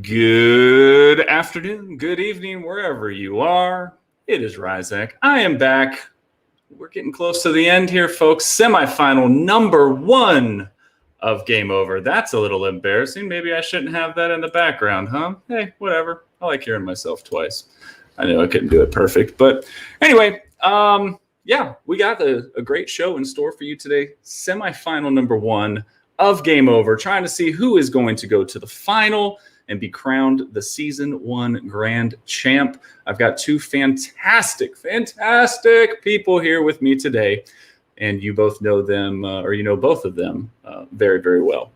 Good afternoon, good evening, wherever you are. It is Ryzak. I am back. We're getting close to the end here, folks. Semifinal number 1 of Game Over. That's a little embarrassing. Maybe I shouldn't have that in the background, huh? Hey, whatever. I like hearing myself twice. I know I couldn't do it perfect. But anyway, yeah, we got a great show in store for you today. Semifinal number 1 of Game Over. Trying to see who is going to go to the final and be crowned the Season 1 Grand Champ. I've got 2 fantastic people here with me today, and you both know them, or you know both of them very, very well.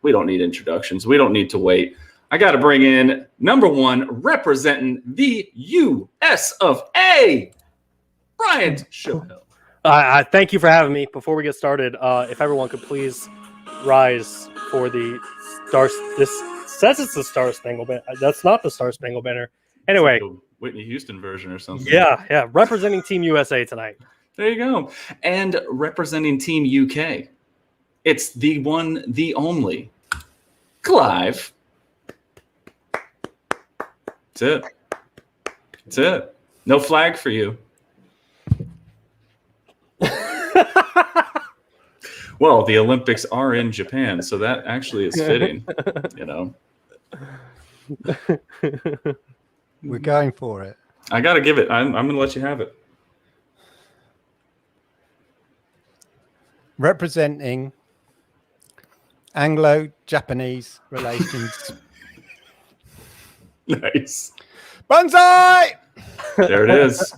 We don't need introductions. We don't need to wait. I got to bring in number 1, representing the U.S. of A., Bryant Chappel. Thank you for having me. Before we get started, if everyone could please rise for the stars. This says it's the Star Spangled Banner. That's not the Star Spangled Banner. Anyway, like a Whitney Houston version or something. Yeah. Representing Team USA tonight. There you go. And representing Team UK, it's the one, the only, Clive. That's it. No flag for you. Well, the Olympics are in Japan, so that actually is fitting, you know. We're going for it. I got to give it. I'm going to let you have it. Representing Anglo-Japanese relations. Nice. Bonsai! There it is.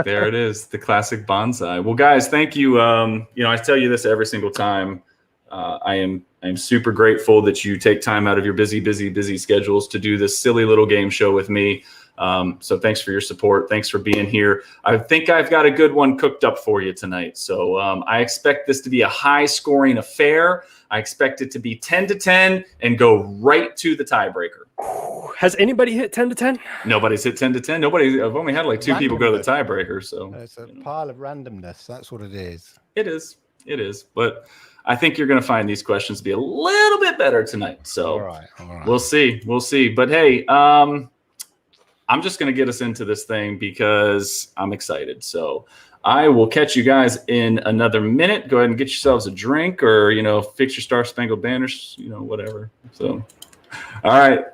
There it is. The classic bonsai. Well, guys, thank you. You know, I tell you this every single time. I am super grateful that you take time out of your busy schedules to do this silly little game show with me. So thanks for your support. Thanks for being here. I think I've got a good one cooked up for you tonight. So I expect this to be a high-scoring affair. I expect it to be 10-10 and go right to the tiebreaker. Has anybody hit 10-10? Nobody's hit 10-10. I've only had like 2 people go to the tiebreaker. So it's a pile of randomness. That's what it is. It is. But I think you're going to find these questions to be a little bit better tonight. So all right. We'll see. But hey, I'm just going to get us into this thing because I'm excited. So I will catch you guys in another minute. Go ahead and get yourselves a drink or, you know, fix your Star Spangled Banners, you know, whatever. So, all right,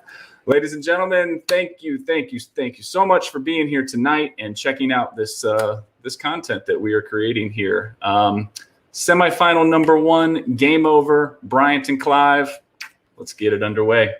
ladies and gentlemen, thank you so much for being here tonight and checking out this content that we are creating here. Semifinal number 1, Game Over, Bryant and Clive. Let's get it underway.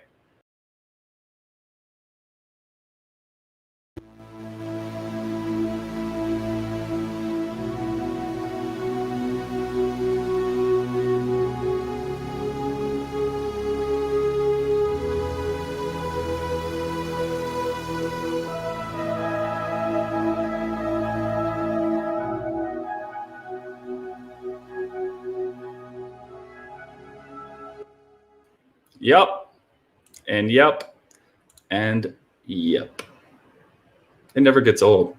Yep. And yep. And yep. It never gets old.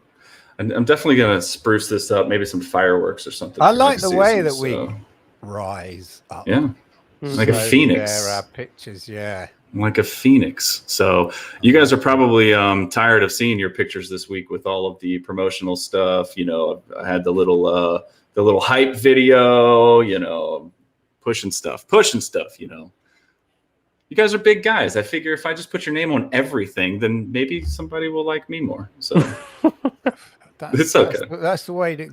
And I'm definitely going to spruce this up. Maybe some fireworks or something. I like the way that we rise up. Yeah. Like a phoenix. There are pictures, yeah. Like a phoenix. So you guys are probably tired of seeing your pictures this week with all of the promotional stuff. You know, I had the little hype video, you know, pushing stuff, you know. You guys are big guys. I figure if I just put your name on everything, then maybe somebody will like me more. So it's okay. That's the way to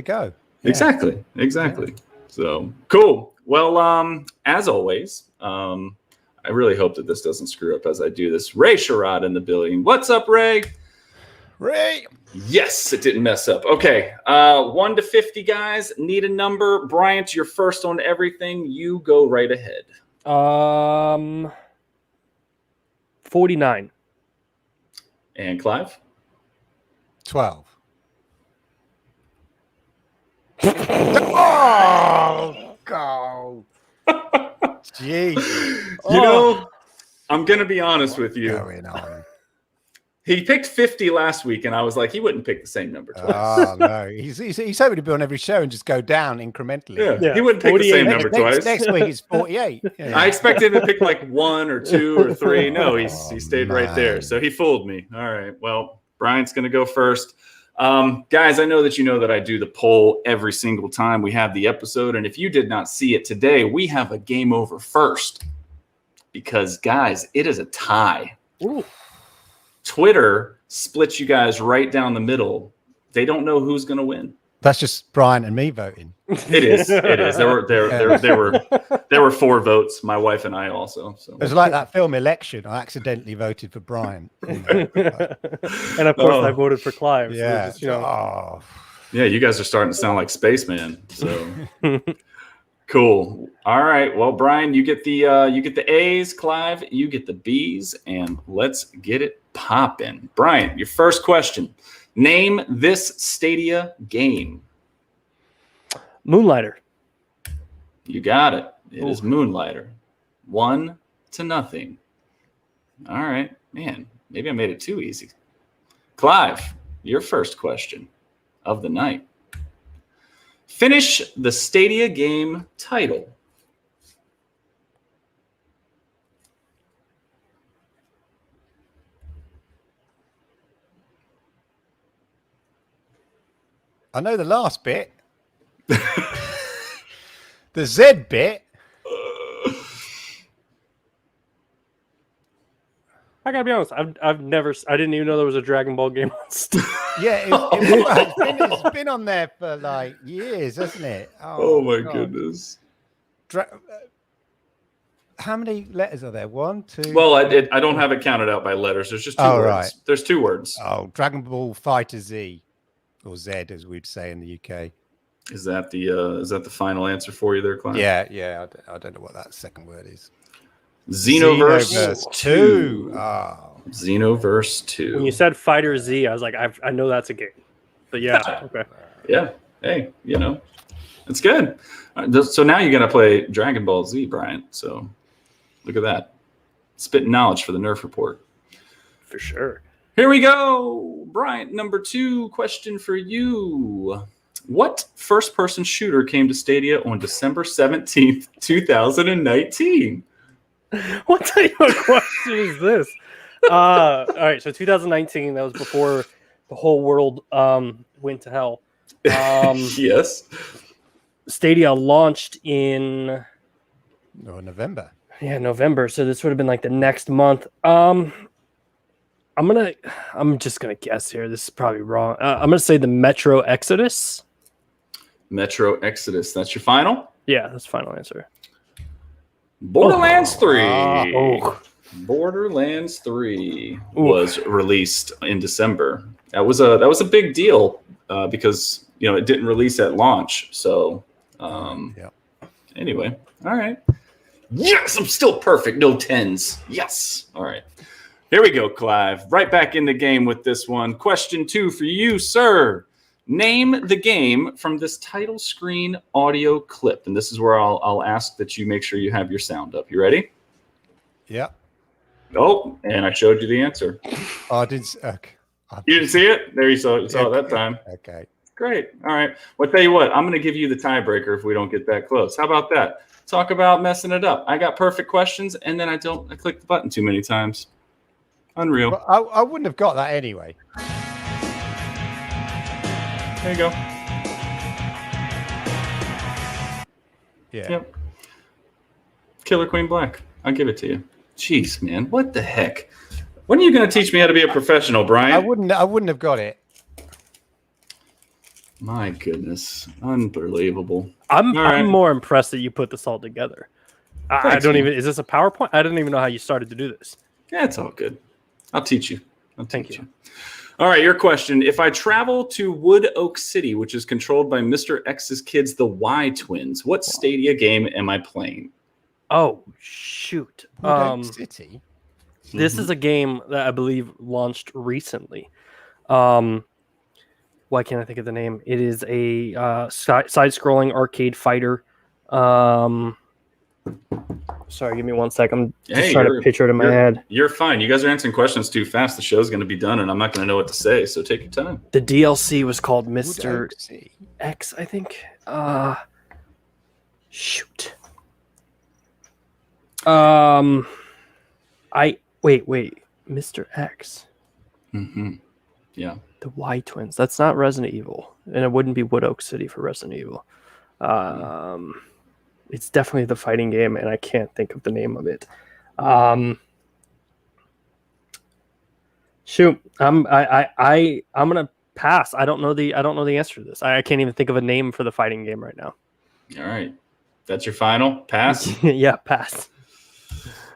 go. Yeah. Exactly. Yeah. So cool. Well, as always, I really hope that this doesn't screw up as I do this. Ray Sherrod in the building. What's up, Ray? Ray. Yes, it didn't mess up. Okay. 1 to 50, guys. Need a number. Bryant, you're first on everything. You go right ahead. 49. And Clive? 12. Oh, God. Jeez. You know, I'm going to be honest with you. Going on. He picked 50 last week, and I was like, he wouldn't pick the same number twice. Oh no, he's hoping to be on every show and just go down incrementally. Yeah, he wouldn't pick the same 48. number twice. Next week it's 48. Yeah. I expected him to pick like 1 or 2 or 3. No, he stayed right there. man. So he fooled me. All right. Well, Bryant's going to go first. Guys, I know that I do the poll every single time we have the episode. And if you did not see it today, we have a game over first. Because, guys, it is a tie. Ooh. Twitter splits you guys right down the middle. They don't know who's going to win. That's just Bryant and me voting. It is. There were 4 votes. My wife and I also. So It was like that film Election. I accidentally voted for Bryant. And of course, I voted for Clive. Yeah. So yeah, you guys are starting to sound like Spaceman. So cool. All right. Well, Brian, you get the A's. Clive, you get the B's, and let's get it popping. Brian, your first question. Name this Stadia game. Moonlighter. You got it. It is Moonlighter. 1-0. All right. Man, maybe I made it too easy. Clive, your first question of the night. Finish the Stadia game title. I know the last bit. The Z bit. I gotta be honest. I didn't even know there was a Dragon Ball game on Steam. Yeah, it's been on there for like years, hasn't it? Oh my God. goodness. How many letters are there? 1, 2. Well, I don't have it counted out by letters. There's just 2 words. Right. There's 2 words. Oh, Dragon Ball Fighter Z, or Z, as we'd say in the UK. Is that the final answer for you there, Clive? Yeah. I don't know what that second word is. Xenoverse 2. Oh. Xenoverse 2. When you said Fighter Z, I was like, I know that's a game. But yeah, okay. Yeah. Hey, it's good. So now you're gonna play Dragon Ball Z, Bryant. So look at that. Spitting knowledge for the Nerf report. For sure. Here we go. Bryant, number 2 question for you. What first-person shooter came to Stadia on December 17th, 2019? What type of question is this? All right, so 2019, that was before the whole world went to hell. Yes. Stadia launched in November. Yeah, November. So this would have been like the next month. I'm just gonna guess here. This is probably wrong. I'm gonna say the Metro Exodus. Metro Exodus. That's your final? Yeah, that's the final answer. Borderlands 3. Borderlands 3 was released in December. That was a big deal because it didn't release at launch. So anyway, all right. Yes, I'm still perfect. No 10s. Yes. All right. Here we go, Clive. Right back in the game with this one. Question 2 for you, sir. Name the game from this title screen audio clip. And this is where I'll ask that you make sure you have your sound up. You ready? Yeah. Oh, and I showed you the answer. Oh, I didn't. Okay. You didn't see it? There you saw it that time. Okay. Great. All right. Well, tell you what, I'm going to give you the tiebreaker if we don't get that close. How about that? Talk about messing it up. I got perfect questions, and then I click the button too many times. Unreal. Well, I wouldn't have got that anyway. There you go. Yeah. Yep. Killer Queen Black. I'll give it to you. Jeez, man. What the heck? When are you going to teach me how to be a professional, Brian? I wouldn't have got it. My goodness. Unbelievable. I'm more impressed that you put this all together. I don't man. even. Is this a PowerPoint? I didn't even know how you started to do this. Yeah, it's all good. I'll teach you. Thank you. All right, your question. If I travel to Wood Oak City, which is controlled by Mr. X's kids, the Y twins, what Stadia game am I playing? Oh, shoot. City. This is a game that I believe launched recently. Why can't I think of the name? It is a side-scrolling arcade fighter. Sorry, give me 1 sec. I'm just Hey, trying to picture it in my head. You're fine. You guys are answering questions too fast. The show's going to be done, and I'm not going to know what to say. So take your time. The DLC was called Wood Mr. Oak Sea. X, I think. Shoot. Wait. Mr. X. Mm-hmm. Yeah. The Y Twins. That's not Resident Evil, and it wouldn't be Wood Oak City for Resident Evil. It's definitely the fighting game, and I can't think of the name of it. Shoot, I'm gonna pass. I don't know the answer to this. I can't even think of a name for the fighting game right now. All right. That's your final pass? Yeah, pass.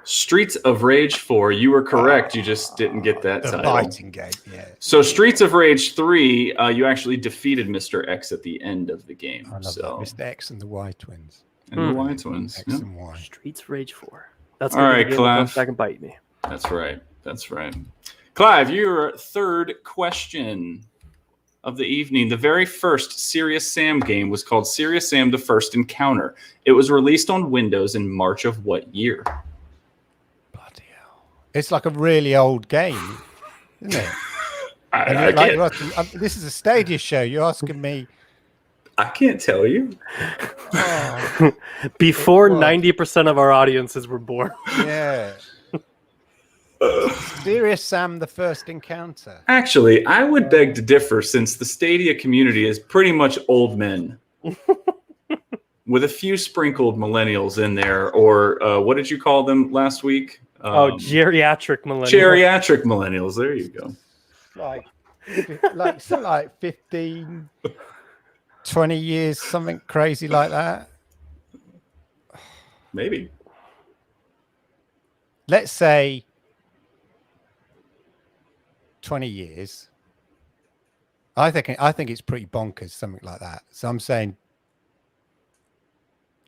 Streets of Rage 4. You were correct. You just didn't get that The title. fighting game, yeah. So Streets of Rage 3, you actually defeated Mr. X at the end of the game. I love so that. Mr. X and the Y Twins. And the Y Twins. X Yeah. and Y. Streets of Rage 4. That's All gonna right, be the game that comes Clive. back and bite me. That's right. That's right. Clive, your third question of the evening. The very first Serious Sam game was called Serious Sam: The First Encounter. It was released on Windows in March of what year? Bloody hell. It's like a really old game, isn't it? And I you're like, can't, you're asking, this is a Stadia show. You're asking me. I can't tell you. Oh, Before What? 90% of our audiences were born. yeah. Serious Sam: The First Encounter. Actually, I would beg to differ since the Stadia community is pretty much old men. With a few sprinkled millennials in there, or what did you call them last week? Geriatric millennial. Geriatric millennials. There you go. Like 15, 20 years, something crazy like that. Maybe. Let's say 20 years. I think it's pretty bonkers, something like that. So I'm saying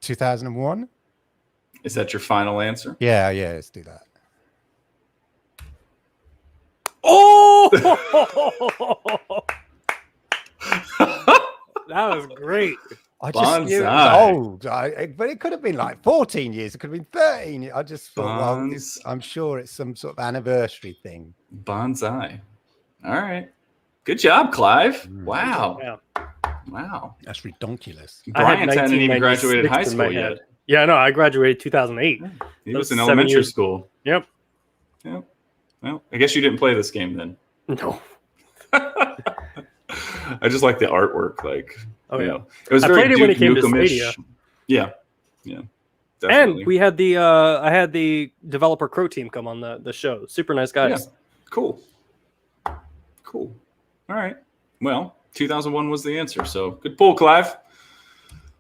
2001. Is that your final answer? Yeah, let's do that. Oh! That was great. I just knew it was Bonsai. old, but it could have been like 14 years. It could have been 13. I just thought, well, I'm sure it's some sort of anniversary thing. Bonsai. All right. Good job, Clive. Mm. Wow. Yeah. Wow. That's ridiculous. Bryant hadn't even 1996 graduated high in my school head. yet. Yeah, no, I graduated 2008. He That was was in 7 elementary years. school. Yep. Yeah. Well, I guess you didn't play this game then. No. I just like the artwork. Like, Oh, you yeah. know, it was I very played it when it Duke came to Nukem-ish. Stadia. Yeah. Yeah. Definitely. And we had the I had the developer Crow team come on the show. Super nice guys. Yeah. Cool. Cool. All right. Well, 2001 was the answer. So good pull, Clive.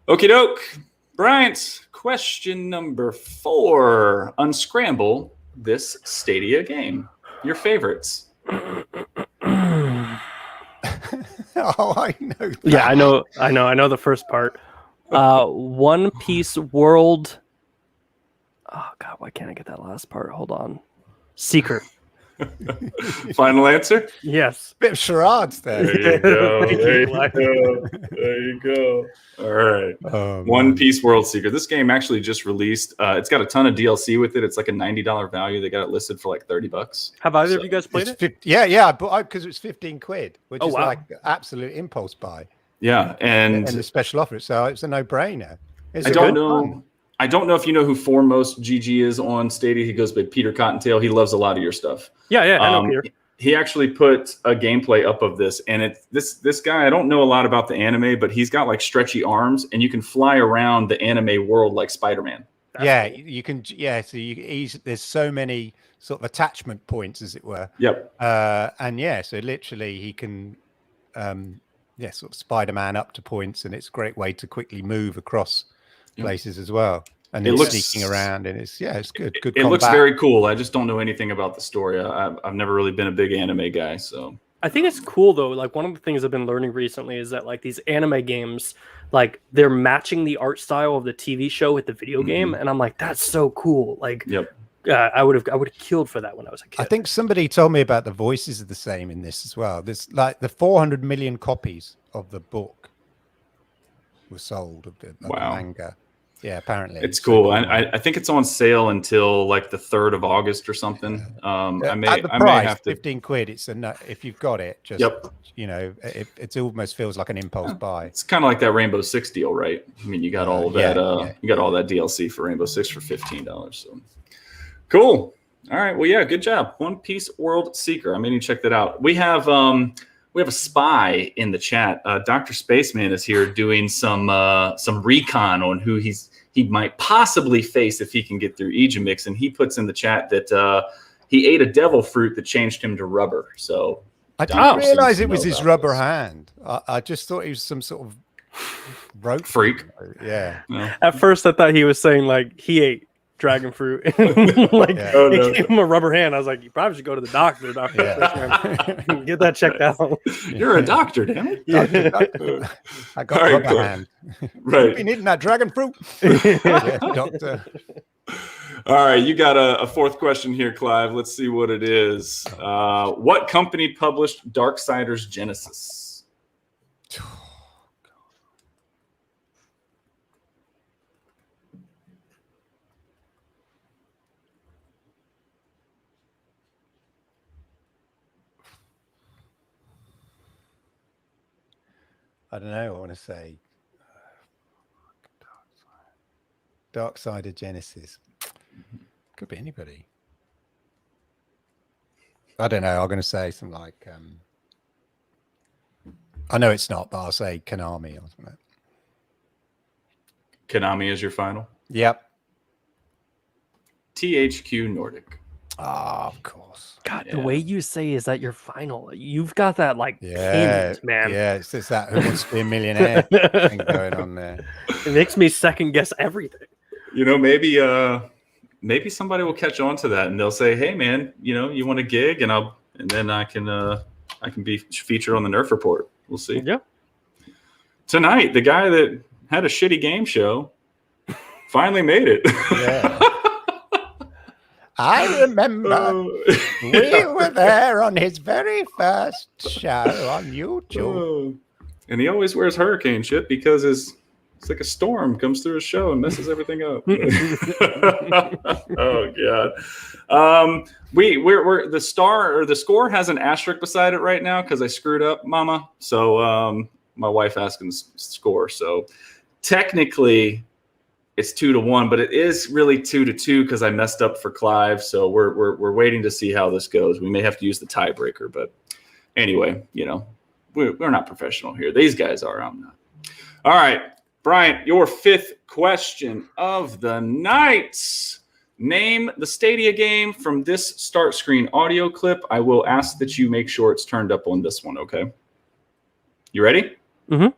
Okie doke. Bryant, question number 4. Unscramble this Stadia game. Your favorites. Oh, I know. That. Yeah, I know the first part. One Piece World. Oh God, why can't I get that last part? Hold on. Seeker. Final answer? Yes. Bit of charades there. There you go. Thank you, There you Clive. go. There you go. All right. Oh, One man. Piece World Seeker. This game actually just released. It's got a ton of DLC with it. It's like a $90 value. They got it listed for like $30. Have either of you guys played It's it? yeah, but because it's 15 quid, which Oh, is wow. like absolute impulse buy, Yeah, and and the special offer. So it's a no-brainer. It's I a don't good know. fun. I don't know if you know who Foremost GG is on Stadia. He goes by Peter Cottontail. He loves a lot of your stuff. Yeah, I know Peter. He actually put a gameplay up of this, and this guy. I don't know a lot about the anime, but he's got like stretchy arms, and you can fly around the anime world like Spider-Man. Yeah, you can. Yeah, so there's so many sort of attachment points, as it were. Yep. And yeah, so literally he can, sort of Spider-Man up to points, and it's a great way to quickly move across places as well. And It it's looks- sneaking around, and it's good. Good. It looks combat. very cool. I just don't know anything about the story. I've never really been a big anime guy, so I think it's cool though. Like one of the things I've been learning recently is that like these anime games, like they're matching the art style of the TV show with the video game, and I'm like, that's so cool. Like, yep. I would have killed for that when I was a kid. I think somebody told me about the voices are the same in this as well. There's like the 400 million copies of the book were sold of the Wow. manga. Yeah, apparently it's cool. I think it's on sale until like the 3rd of August or something. I may have to. £15. It's if you've got it, just it almost feels like an impulse buy. It's kind of like that Rainbow Six deal, right? I mean, you got all that. You got all that DLC for Rainbow Six for $15. So cool. All right. Well, yeah, good job. One Piece World Seeker. I mean, check that out. We have a spy in the chat. Dr. Spaceman is here doing some recon on who he might possibly face if he can get through Ejimix, and he puts in the chat that he ate a devil fruit that changed him to rubber. So I didn't realize it was his rubber hand. I just thought he was some sort of rope freak. Yeah. At first, I thought he was saying like he ate dragon fruit it gave him a rubber hand. I was like, you probably should go to the doctor. Get that checked out. You're a doctor, damn it. Doctor. I got a rubber hand. Right. You've been eating that dragon fruit. Doctor. All right, you got a fourth question here, Clive. Let's see what it is. What company published Darksiders Genesis? I don't know. I want to say Darksider Genesis. Could be anybody. I don't know. I'm going to say something like I know it's not, but I'll say Konami or something. Konami is your final? Yep. THQ Nordic. Ah, of course. God, the way you say is that your final. You've got that like pinned, man. Yeah, it's just that Who Wants to Be a Millionaire thing going on there. It makes me second guess everything. Maybe somebody will catch on to that and they'll say, "Hey, man, you want a gig?" And then I can be featured on the Nerf Report. We'll see. Yeah. Tonight, the guy that had a shitty game show finally made it. Yeah. I remember we were there on his very first show on YouTube. And he always wears hurricane shit because it's like a storm comes through his show and messes everything up. Oh God. We're the score has an asterisk beside it right now because I screwed up, Mama. So my wife asking the score. So technically it's 2-1, but it is really 2-2 because I messed up for Clive. So we're waiting to see how this goes. We may have to use the tiebreaker, but anyway, we're not professional here. These guys are. I'm not. All right, Bryant, your fifth question of the night. Name the Stadia game from this start screen audio clip. I will ask that you make sure it's turned up on this one. Okay. You ready? Mm-hmm.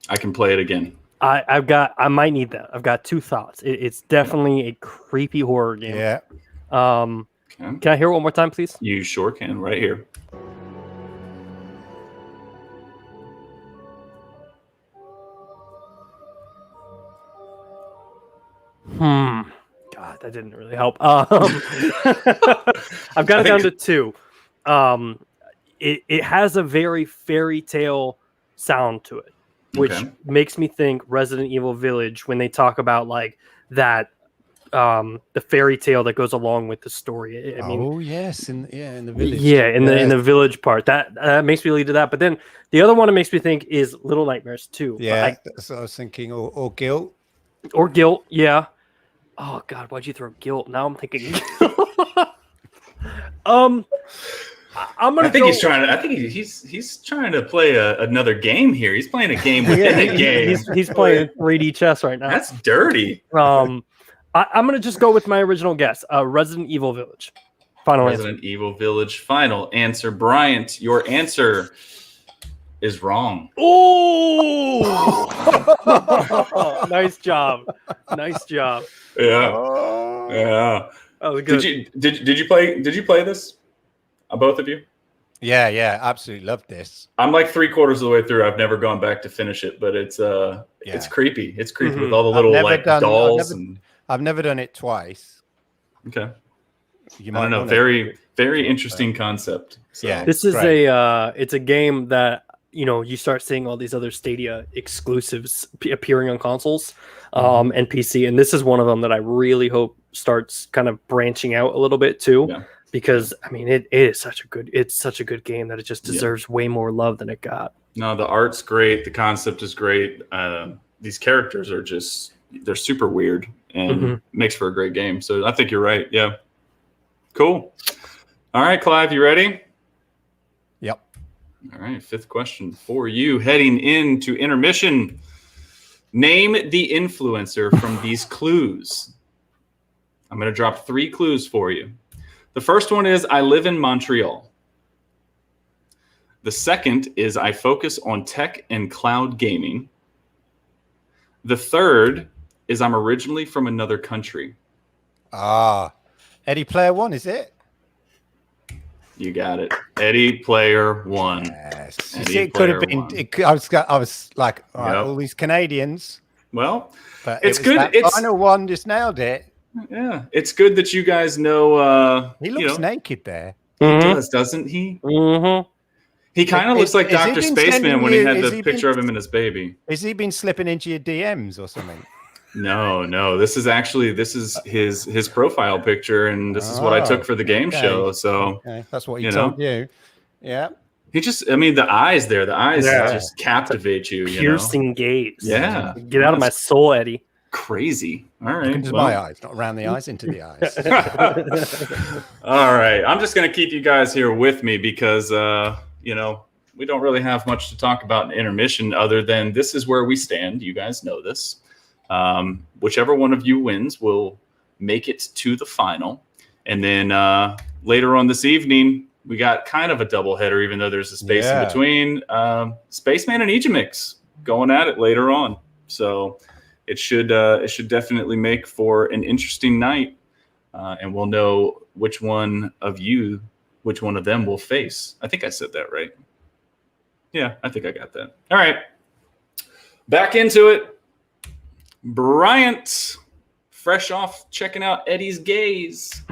I can play it again. I might need that. I've got two thoughts. It's definitely a creepy horror game. Yeah. Okay. Can I hear it one more time, please? You sure can. Right here. God, that didn't really help. I've got it down to 2. It has a very fairy tale sound to it, which makes me think Resident Evil Village when they talk about like that, the fairy tale that goes along with the story. I mean, yes, in the village. Yeah, in the village part. That makes me lead to that. But then the other one it makes me think is Little Nightmares 2. Yeah, that's what I was thinking. Or Guilt. Or Guilt, yeah. Oh God, why'd you throw Guilt? Now I'm thinking he's trying to play another game here. He's playing a game within a game. He's playing 3D chess right now. That's dirty. I'm gonna just go with my original guess. Resident Evil Village. Final Resident Evil Village. Final answer. Bryant, your answer is wrong. Oh, nice job. Yeah. Yeah. That was good. Did you play this? Both of you? Yeah, absolutely loved this. I'm like 3/4 of the way through. I've never gone back to finish it, but it's creepy. It's creepy with all the little dolls. I've never done it twice. Okay. You I don't know. wanna- Very interesting concept. So. Yeah. This is Great. it's a game that you start seeing all these other Stadia exclusives appearing on consoles and PC, and this is one of them that I really hope starts kind of branching out a little bit too. Yeah. Because I mean, it is such a good game that it just deserves way more love than it got. No, the art's great. The concept is great. These characters are they're super weird and makes for a great game. So I think you're right. Yeah. Cool. All right, Clive, you ready? Yep. All right, 5th question for you. Heading into intermission. Name the influencer from these clues. I'm going to drop 3 clues for you. The first one is I live in Montreal. The second is I focus on tech and cloud gaming. The third is I'm originally from another country. Eddie Player One, is it? You got it. Eddie Player One. Yes. Eddie See, it could have Player been. I was like, all right, all these Canadians. Well, But it's good. That final one just nailed it. Yeah, it's good that you guys know. He looks naked there. He does, doesn't he? Mm-hmm. He kind of looks like Has he Dr. been Spaceman sending when he you- had has the he picture been- of him and his baby. Has he been slipping into your DMs or something? No. This is his profile picture, and this is what I took for the game show. So that's what he told you. Yeah. He the eyes there, the eyes just captivate you. Piercing gaze. Yeah. Get out of my soul, Eddie. Crazy. All right. Into my eyes, not around the eyes, into the eyes. All right. I'm just going to keep you guys here with me because, we don't really have much to talk about in intermission other than this is where we stand. You guys know this. Whichever one of you wins will make it to the final. And then later on this evening, we got kind of a doubleheader, even though there's a space in between. Spaceman and Ejimix going at it later on. So it should definitely make for an interesting night. And we'll know which one of them will face. I think I said that right. Yeah, I think I got that. All right. Back into it. Bryant, fresh off checking out Eddie's gaze.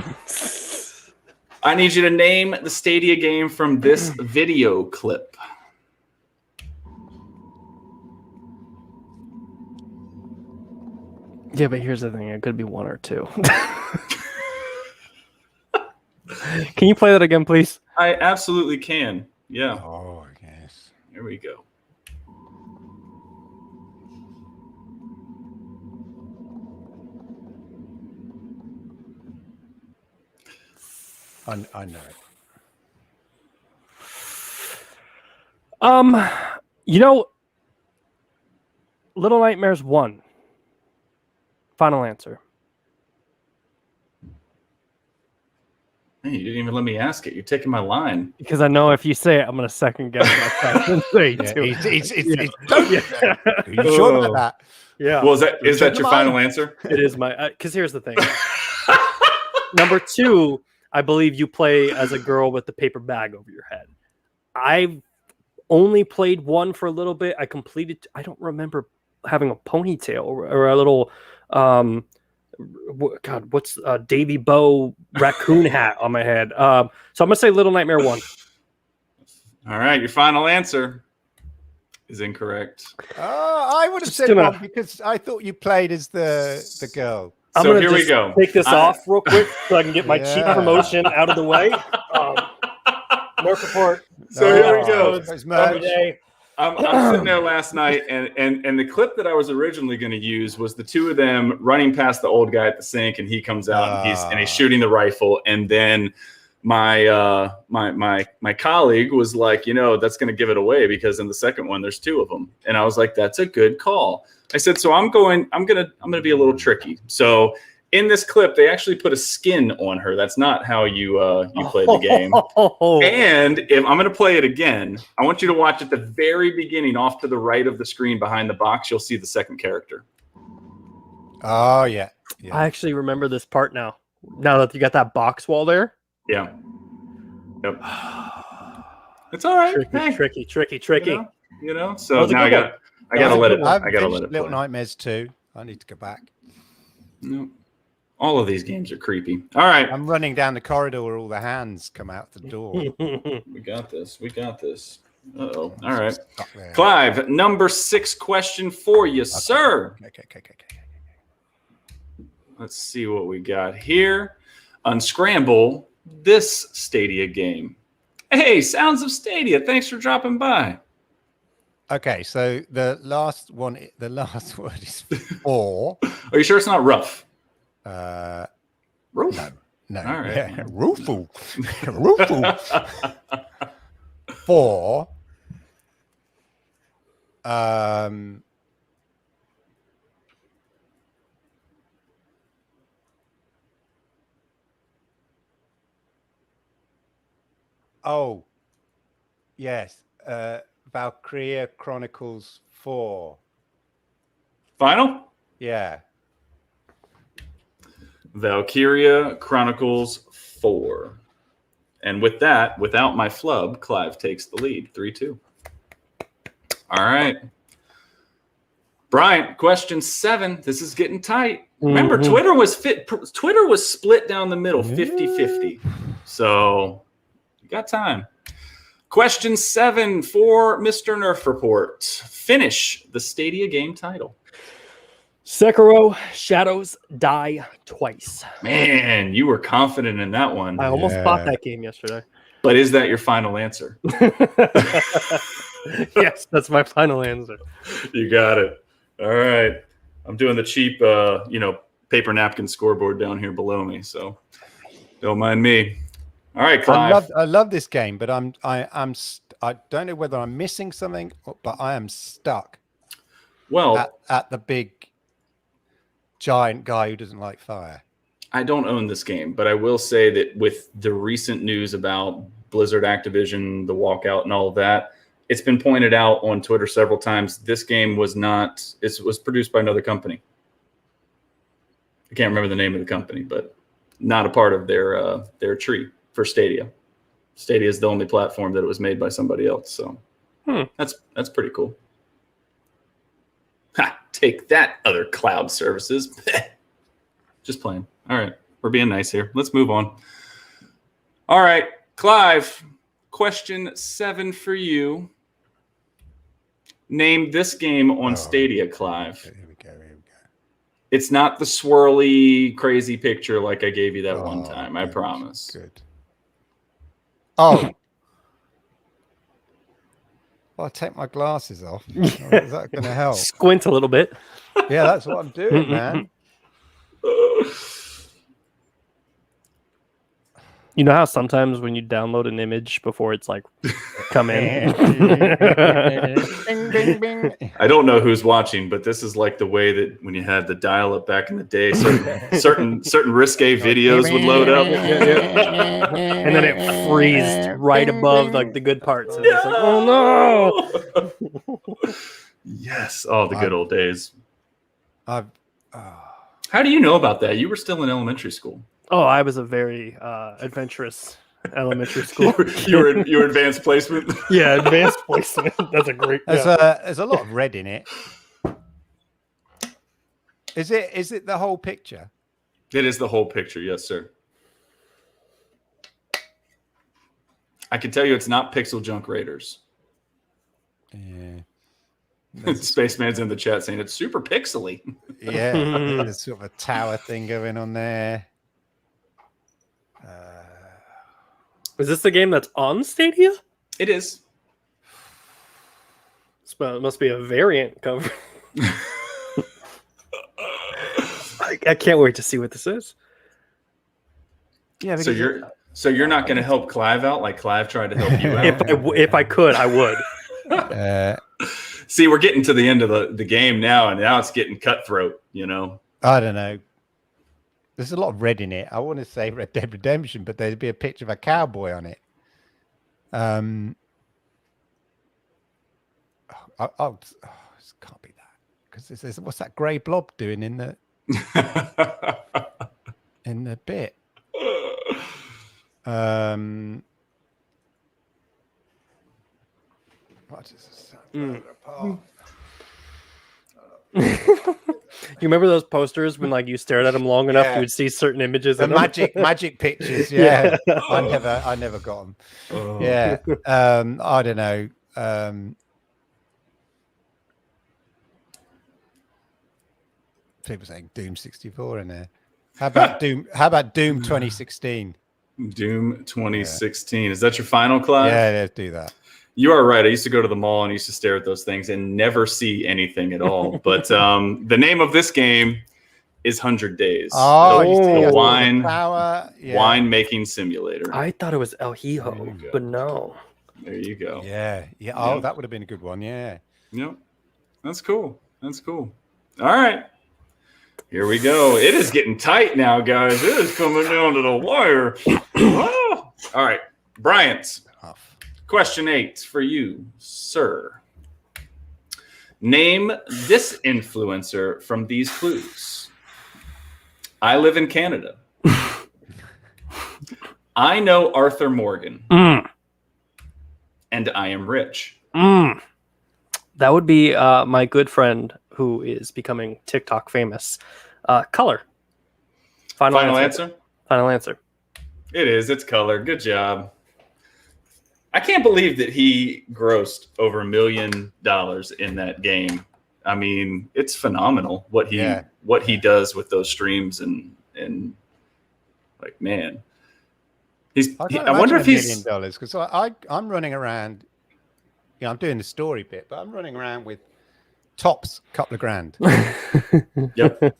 I need you to name the Stadia game from this video clip. Yeah, but here's the thing. It could be 1 or 2. Can you play that again, please? I absolutely can. Yeah. Oh, yes. Here we go. I know it. Little Nightmares 1. Final answer. Hey, you didn't even let me ask it. You're taking my line. Because I know if you say it, I'm going to second guess myself and say it too. Are you sure about that? Yeah. Well, is that your final answer? It is my... Because here's the thing. Number 2, I believe you play as a girl with the paper bag over your head. I've only played 1 for a little bit. I don't remember having a ponytail or a little... what's Davy Bow raccoon hat on my head? So I'm gonna say Little Nightmare 1. All right, your final answer is incorrect. I would have said 1 because I thought you played as the girl. I'm So gonna here we just go. take this off real quick so I can get my cheap promotion out of the way. No support. So here we go. Every day. I'm sitting there last night, and the clip that I was originally going to use was the 2 of them running past the old guy at the sink, and he comes out and he's shooting the rifle, and then my colleague was like, that's going to give it away because in the second one there's 2 of them, and I was like, that's a good call. I said, so I'm gonna be a little tricky. So in this clip, they actually put a skin on her. That's not how you play the game. And if I'm going to play it again, I want you to watch at the very beginning, off to the right of the screen behind the box. You'll see the second character. Oh, yeah. I actually remember this part now. Now that you got that box wall there. Yeah. Yep. It's all right. Tricky. So now I gotta let it. I gotta let it. Little Play. Nightmares 2. I need to go back. No. All of these games are creepy. All right. I'm running down the corridor where all the hands come out the door. We got this. Uh-oh. All right. There. Clive, number 6 question for you, sir. Okay. Let's see what we got here. Unscramble this Stadia game. Hey, Sounds of Stadia. Thanks for dropping by. Okay, so the last word is 4. Are you sure it's not rough? Roof? No. All right. Yeah. Roofoo. 4. Oh, yes. Valkyria Chronicles 4. Final? Yeah. Valkyria Chronicles 4. And with that, without my flub, Clive takes the lead, 3-2. All right. Bryant, question 7. This is getting tight. Remember, Twitter was split down the middle, 50-50. So you got time. Question 7 for Mr. Nerf Report. Finish the Stadia game title. Sekiro Shadows Die Twice. Man, you were confident in that one. I almost bought that game yesterday. But is that your final answer? Yes, that's my final answer. You got it. All right. I'm doing the cheap, paper napkin scoreboard down here below me, so don't mind me. All right, Clive. I love this game, but I don't know whether I'm missing something, but I am stuck. Well, at the big giant guy who doesn't like fire. I don't own this game, but I will say that with the recent news about Blizzard Activision, the walkout, and all of that, it's been pointed out on Twitter several times. This game was produced by another company. I can't remember the name of the company, but not a part of their tree for Stadia. Stadia is the only platform that it was made by somebody else. So that's pretty cool. Ha, take that, other cloud services. Just playing. All right. We're being nice here. Let's move on. All right. Clive, question 7 for you. Name this game on Stadia, Clive. Here we go. It's not the swirly, crazy picture like I gave you that one time. I promise. Good. Oh. I'll take my glasses off. Is that going to help? Squint a little bit. Yeah, that's what I'm doing, man. You know how sometimes when you download an image before it's like come in? Bing, bing, bing. I don't know who's watching, but this is like the way that when you had the dial-up back in the day, certain risque videos would load up. And then it freezed right above like the good parts. And it's like, oh no! Yes. Oh, the good old days. I've How do you know about that? You were still in elementary school. Oh, I was a very adventurous elementary school. you were advanced placement. Yeah, advanced placement. That's a great. There's a lot of red in it. Is it the whole picture? It is the whole picture, yes, sir. I can tell you it's not Pixel Junk Raiders. Yeah. Spaceman's in the chat saying it's super pixely. Yeah, there's sort of a tower thing going on there. Is this the game that's on Stadia? It is. It must be a variant cover. I can't wait to see what this is. Yeah. So you're not going to help Clive out like Clive tried to help you out? If I could, I would. See, we're getting to the end of the game now, and now it's getting cutthroat, you know? I don't know. There's a lot of red in it. I want to say Red Dead Redemption, but there'd be a picture of a cowboy on it. This can't be that. Because what's that grey blob doing in the in the bit? What is this? You remember those posters when like you stared at them long enough, Yeah. you would see certain images. The in them? magic pictures. Yeah. Yeah. I never got them. Oh. Yeah. I don't know. People saying Doom 64 in there. How about Doom 2016? Doom 2016. Is that your final, Clive? Yeah, let's do that. You are right. I used to go to the mall and used to stare at those things and never see anything at all. But the name of this game is 100 Days. Oh, you see, the that's wine the power. Yeah. wine making simulator. I thought it was El There you Hijo, go. but no. There you go. Yeah. Oh, Yeah. that would have been a good one. Yeah. Yep. That's cool. That's cool. All right. Here we go. It is getting tight now, guys. It is coming down to the wire. Oh. All right. Bryant, question 8 for you, sir. Name this influencer from these clues. I live in Canada. I know Arthur Morgan. And I am rich. That would be my good friend who is becoming TikTok famous. Color. Final answer. Final answer. It is. It's Color. Good job. I can't believe that he grossed over $1 million in that game. I mean, it's phenomenal what he does with those streams and like, man. I wonder if he's $1 million because I'm running around. Yeah, I'm doing the story bit, but I'm running around with tops a couple of grand. Yep.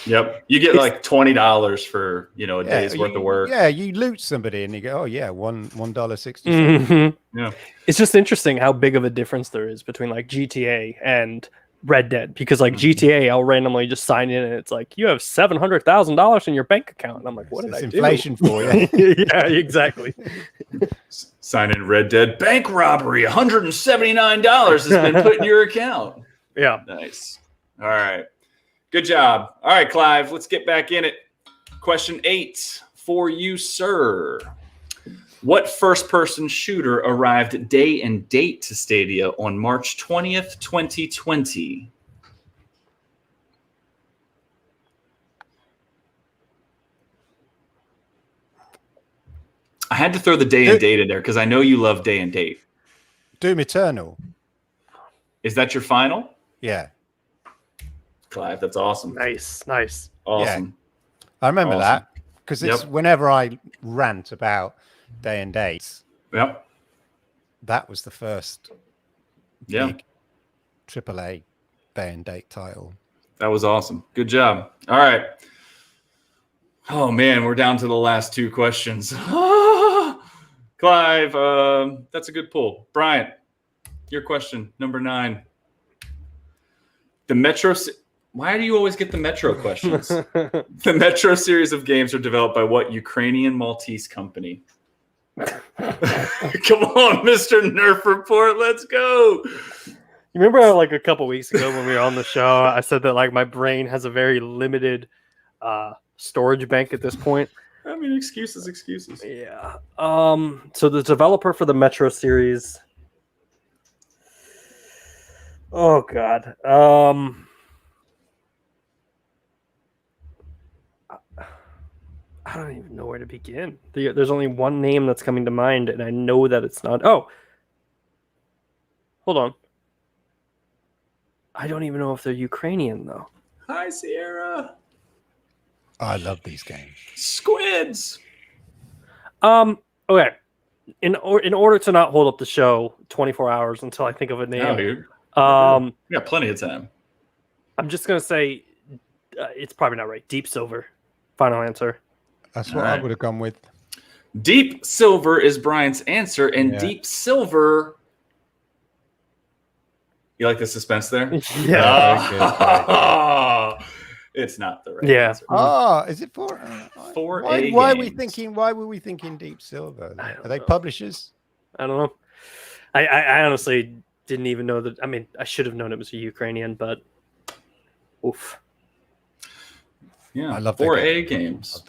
You get like $20 for a day's worth of work. Yeah, you loot somebody and you go, oh yeah, $1.60. Yeah, it's just interesting how big of a difference there is between like GTA and Red Dead, because like GTA, I'll randomly just sign in and it's like you have $700,000 in your bank account, and I'm like, what did I do? Inflation for you. Yeah, exactly. Sign in Red Dead. Bank robbery. $179 has been put in your account. Yeah. Nice. All right. Good job. All right, Clive, let's get back in it. Question 8 for you, sir. What first-person shooter arrived day and date to Stadia on March 20th, 2020? I had to throw the day and date in there because I know you love day and date. Doom Eternal. Is that your final? Yeah. Clive, that's awesome. Nice. Awesome. Yeah. I remember that because it's whenever I rant about day and dates. Yep. That was the first big AAA day and date title. That was awesome. Good job. All right. Oh man, we're down to the last 2 questions. Clive, that's a good pull. Bryant, your question, number 9. The Metro. Why do you always get the Metro questions? The Metro series of games are developed by what Ukrainian Maltese company? Come on, Mr. Nerf Report. Let's go. You remember like a couple weeks ago when we were on the show, I said that like my brain has a very limited storage bank at this point. I mean, excuses. Yeah. So the developer for the Metro series. Oh God. I don't even know where to begin. There's only one name that's coming to mind, and I know that it's not. Oh, hold on. I don't even know if they're Ukrainian though. Hi, Sierra. I love these games. Squids. Okay. In order to not hold up the show 24 hours until I think of a name. No, dude. We got plenty of time. I'm just gonna say it's probably not right. Deep Silver. Final answer. That's what I would have gone with. Deep Silver is Bryant's answer, and Deep Silver. You like the suspense there? Yeah. It's not the right answer. Oh, is it for? Why are we thinking? Why were we thinking Deep Silver? Are they publishers? I don't know. I honestly didn't even know that. I mean, I should have known it was a Ukrainian, but oof. Yeah, I love 4A games.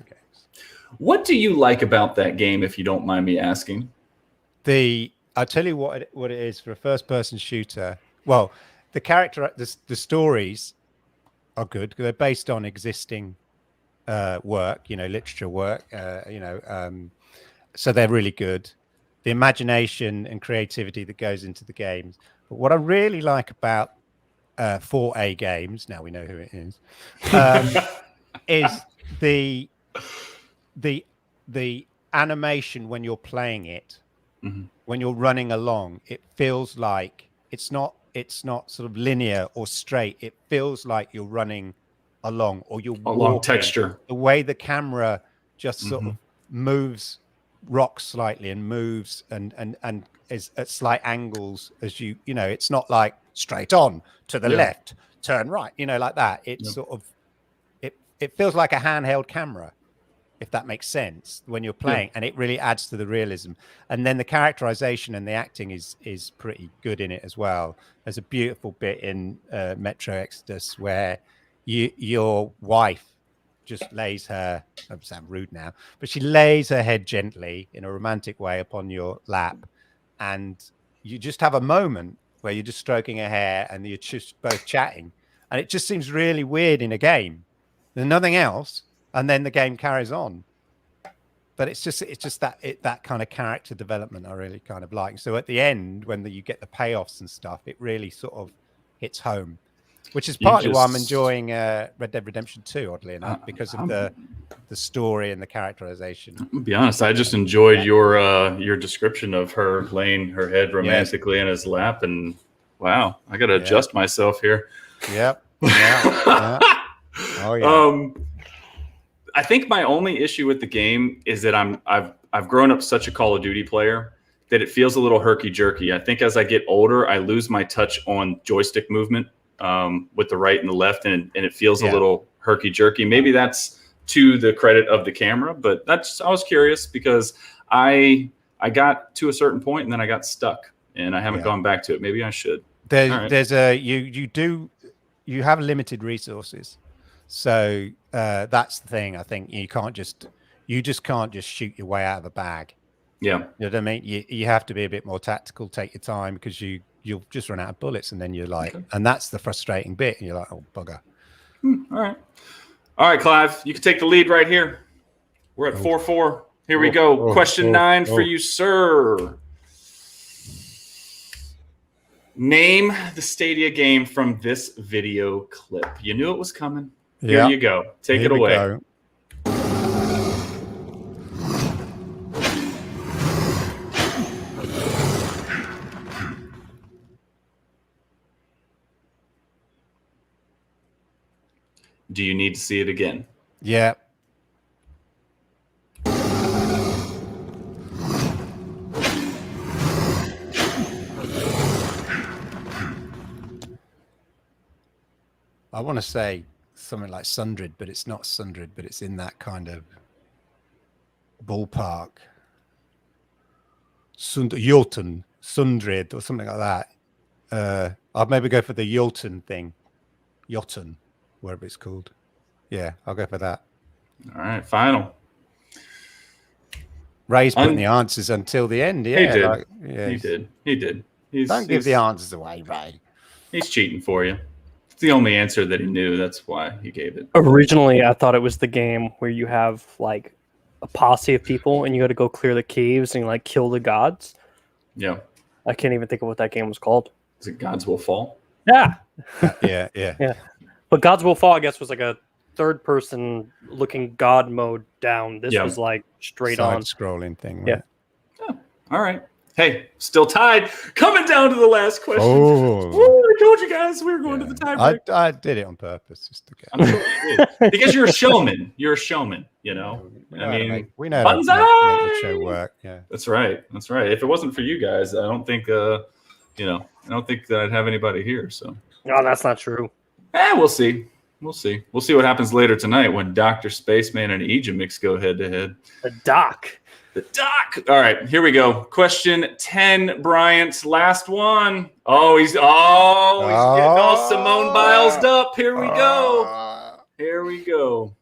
What do you like about that game, if you don't mind me asking? I'll tell you what it is for a first-person shooter. Well, the character, the stories are good. They're based on existing work, literature work, so they're really good. The imagination and creativity that goes into the games. But what I really like about 4A games, now we know who it is the animation when you're playing it, when you're running along. It feels like it's not sort of linear or straight. It feels like you're running along, or you're along walking. texture. The way the camera just sort of moves, rocks slightly, and moves and is at slight angles as it's not like straight on to the left, turn right, like that. It's sort of it feels like a handheld camera, if that makes sense, when you're playing, and it really adds to the realism. And then the characterization and the acting is pretty good in it as well. There's a beautiful bit in Metro Exodus where your wife just lays her, I sound rude now, but she lays her head gently in a romantic way upon your lap, and you just have a moment where you're just stroking her hair and you're just both chatting, and it just seems really weird in a game. There's nothing else, and then the game carries on. But it's just that kind of character development I really kind of like. So at the end, when you get the payoffs and stuff, it really sort of hits home, which is partly why I'm enjoying Red Dead Redemption 2, oddly enough, because of the story and the characterization. I'll be honest, I just enjoyed your description of her laying her head romantically in his lap, and wow, I got to adjust myself here. Yep. Yeah. Oh yeah. I think my only issue with the game is that I've grown up such a Call of Duty player that it feels a little herky jerky. I think as I get older, I lose my touch on joystick movement with the right and the left, and it feels a little herky jerky. Maybe that's to the credit of the camera, but I was curious because I got to a certain point and then I got stuck and I haven't gone back to it. Maybe I should. You have limited resources. So that's the thing. I think you can't just shoot your way out of a bag. Yeah. You know what I mean? You have to be a bit more tactical, take your time, because you'll just run out of bullets, and then you're like, and that's the frustrating bit. And you're like, oh, bugger. All right, Clive, you can take the lead right here. We're at 4-4. Here we go. Question 9 for you, sir. Name the Stadia game from this video clip. You knew it was coming. Here you go. Take it away. Go. Do you need to see it again? Yeah. I want to say something like Sundred, but it's not Sundred, but it's in that kind of ballpark. Yulton, Sundred, or something like that. I'll maybe go for the Yulton thing. Yulton, whatever it's called. Yeah, I'll go for that. All right, final. Ray's putting the answers until the end. Yeah, he did. He did. Don't give the answers away, Ray. He's cheating for you. It's the only answer that he knew. That's why he gave it. Originally, I thought it was the game where you have like a posse of people and you got to go clear the caves and like kill the gods. Yeah. I can't even think of what that game was called. Is it Gods Will Fall? Yeah. Yeah. But Gods Will Fall, I guess, was like a third-person looking god mode down. This was like straight on scrolling thing. Right? Yeah. Oh, all right. Hey, still tied. Coming down to the last question. Oh. I told you guys we were going to the tiebreak. I did it on purpose just to get. I'm sure you did. Because you're a showman. You're a showman. You know. We know how to make the show work. Yeah. That's right. That's right. If it wasn't for you guys, I don't think. I don't think that I'd have anybody here. So. No, that's not true. We'll see. We'll see. We'll see what happens later tonight when Dr. Spaceman and Ejimix go head to head. The Doc. All right, here we go. Question 10, Bryant. Last one. He's getting all Simone Biles up. Here we go.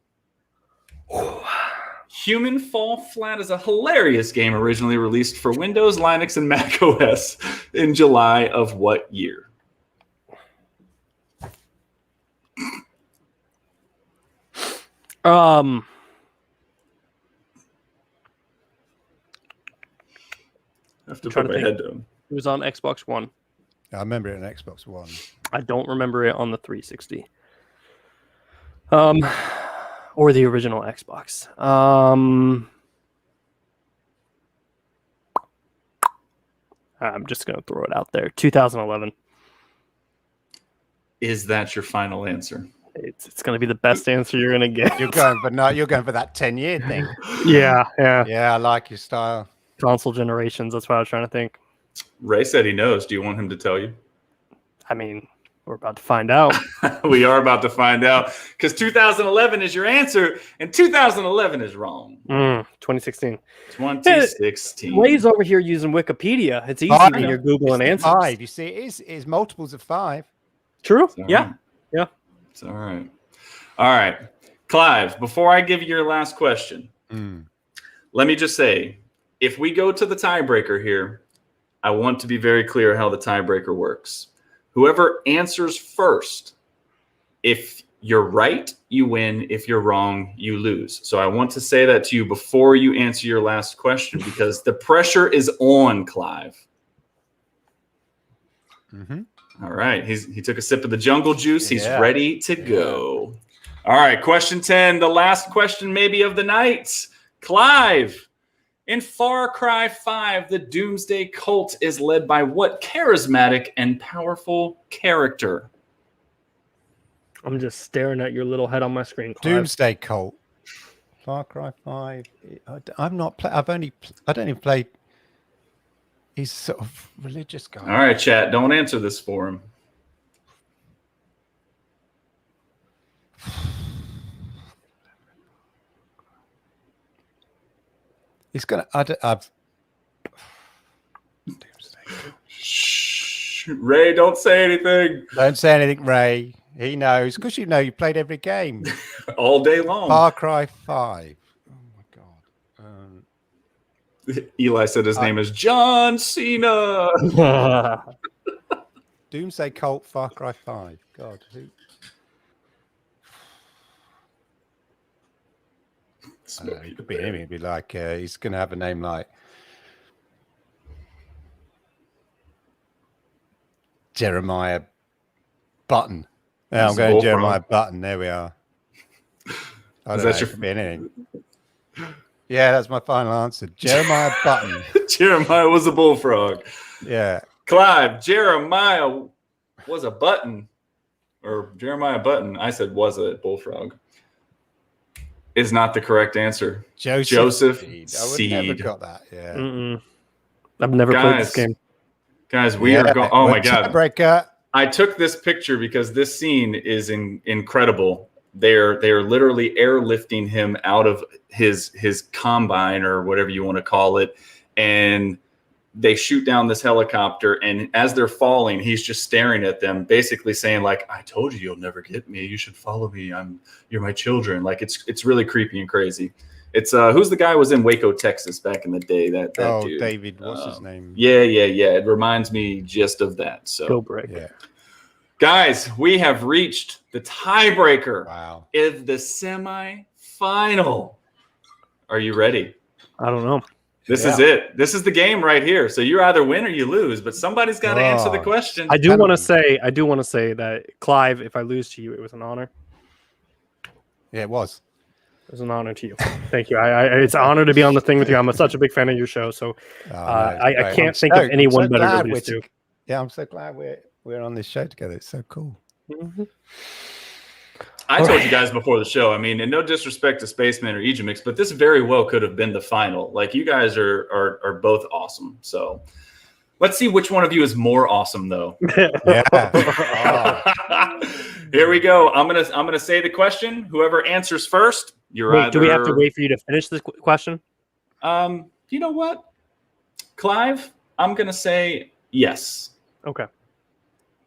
Human Fall Flat is a hilarious game originally released for Windows, Linux, and Mac OS in July of what year? Um, I have to trying put to my think. head down. It was on Xbox One. I remember it on Xbox One. I don't remember it on the 360. Or the original Xbox. I'm just gonna throw it out there. 2011. Is that your final answer? It's gonna be the best answer you're gonna get. You're going for that 10-year thing. Yeah. Yeah, I like your style. Console generations. That's what I was trying to think. Ray said he knows. Do you want him to tell you? I mean, we're about to find out. We are about to find out because 2011 is your answer, and 2011 is wrong. 2016. 2016. Ray's over here using Wikipedia. It's easy when you're Googling answers. 5. You see, it is multiples of 5. True. Yeah. Right. Yeah. It's all right. All right. Clive, before I give you your last question, let me just say, if we go to the tiebreaker here, I want to be very clear how the tiebreaker works. Whoever answers first, if you're right, you win. If you're wrong, you lose. So I want to say that to you before you answer your last question because the pressure is on, Clive. All right. He took a sip of the jungle juice. He's ready to go. All right. Question 10, the last question maybe of the night. Clive, in Far Cry 5, the Doomsday Cult is led by what charismatic and powerful character? I'm just staring at your little head on my screen, Clive. Doomsday Cult. Far Cry 5. I don't even play. He's sort of religious guy. All right, chat. Don't answer this for him. He's gonna. I've. Shh, Ray, don't say anything. Don't say anything, Ray. He knows because you played every game all day long. Far Cry 5. Oh my god. Eli said his name is John Cena. Doomsday Cult, Far Cry 5. God, who? It could be him. It'd be like he's going to have a name like Jeremiah Button. Yeah, I'm going Jeremiah Button. There we are. Is that your anything? Yeah, that's my final answer. Jeremiah Button. Jeremiah was a bullfrog. Yeah. Clive, Jeremiah was a button. Or Jeremiah Button. I said was a bullfrog. Is not the correct answer. Joseph Seed. I would never got that. Yeah. I've never played this game. Guys, we are going. Oh my god! Tiebreaker. I took this picture because this scene is incredible. They're literally airlifting him out of his combine or whatever you want to call it, and they shoot down this helicopter. And as they're falling, he's just staring at them, basically saying like, "I told you you'll never get me. You should follow me. You're my children." Like it's really creepy and crazy. It's who's the guy who was in Waco, Texas back in the day? That dude. David, what's his name? Yeah. It reminds me just of that. So Killbreak. Yeah. Guys, we have reached the tiebreaker. Wow. Of the semifinal. Are you ready? I don't know. This is it. This is the game right here. So you either win or you lose, but somebody's got to answer the question. I do want to say that Clive, if I lose to you, it was an honor. Yeah, it was. It was an honor to you. Thank you. It's an honor to be on the thing with you. I'm such a big fan of your show, so I can't think of anyone better to lose to. Yeah, I'm so glad we're on this show together. It's so cool. Mm-hmm. I told you guys before the show, I mean, and no disrespect to Spaceman or Egimix, but this very well could have been the final. Like, you guys are both awesome. So let's see which one of you is more awesome, though. Here we go. I'm gonna say the question. Whoever answers first, you're do we have to wait for you to finish this question? You know what, Clive? I'm gonna say yes. Okay.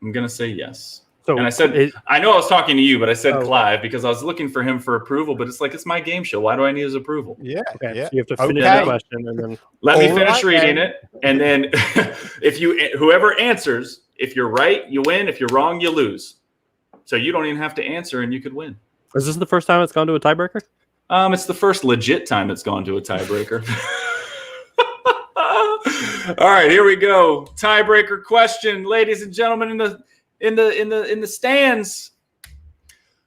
I'm gonna say yes. So and I said, I know I was talking to you, but I said Clive because I was looking for him for approval. But it's like, it's my game show. Why do I need his approval? Yeah. Okay. Yeah. So you have to finish the question and then let me finish reading it. And then whoever answers, if you're right, you win. If you're wrong, you lose. So you don't even have to answer and you could win. Is this the first time it's gone to a tiebreaker? It's the first legit time it's gone to a tiebreaker. All right, here we go. Tiebreaker question, ladies and gentlemen in the stands.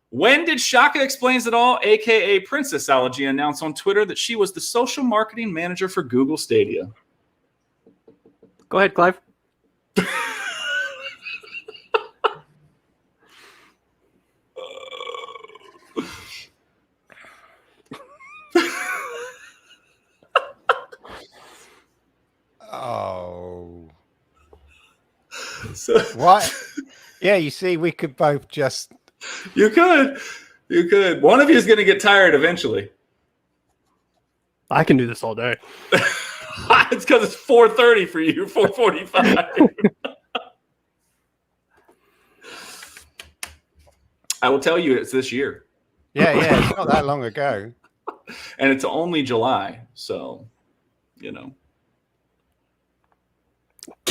When did Shaka Explains It All, aka Princessology, announce on Twitter that she was the social marketing manager for Google Stadia? Go ahead, Clive. Oh. So, What? Yeah, you see, we could both just... You could. One of you is going to get tired eventually. I can do this all day. It's because it's 4:30 for you, 4:45. I will tell you it's this year. Yeah, it's not that long ago. And it's only July, so, Can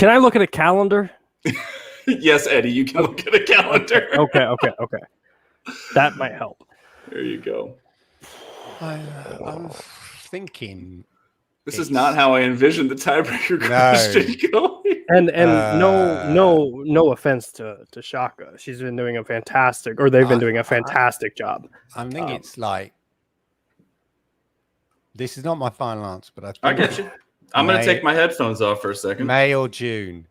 I look at a calendar? Yes, Eddie, you can look at a calendar. Okay. That might help. There you go. I'm thinking... This is not how I envisioned the tiebreaker question going. And no offense to Shaka. She's been doing a fantastic, or they've been doing a fantastic job. I think it's like... This is not my final answer, but I get you. I'm going to take my headphones off for a second. May or June.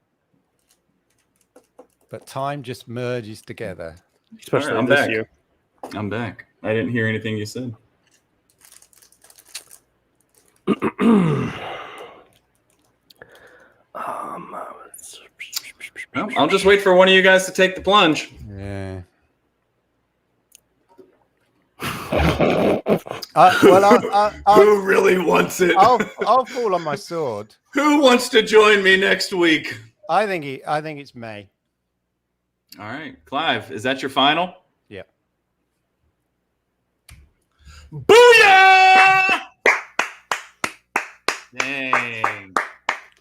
But time just merges together. Especially I'm this back. year. I'm back. I didn't hear anything you said. Well, I'll just wait for one of you guys to take the plunge. Yeah. Who really wants it? I'll fall on my sword. Who wants to join me next week? I think it's May. All right, Clive, is that your final? Yeah. Booyah! Dang.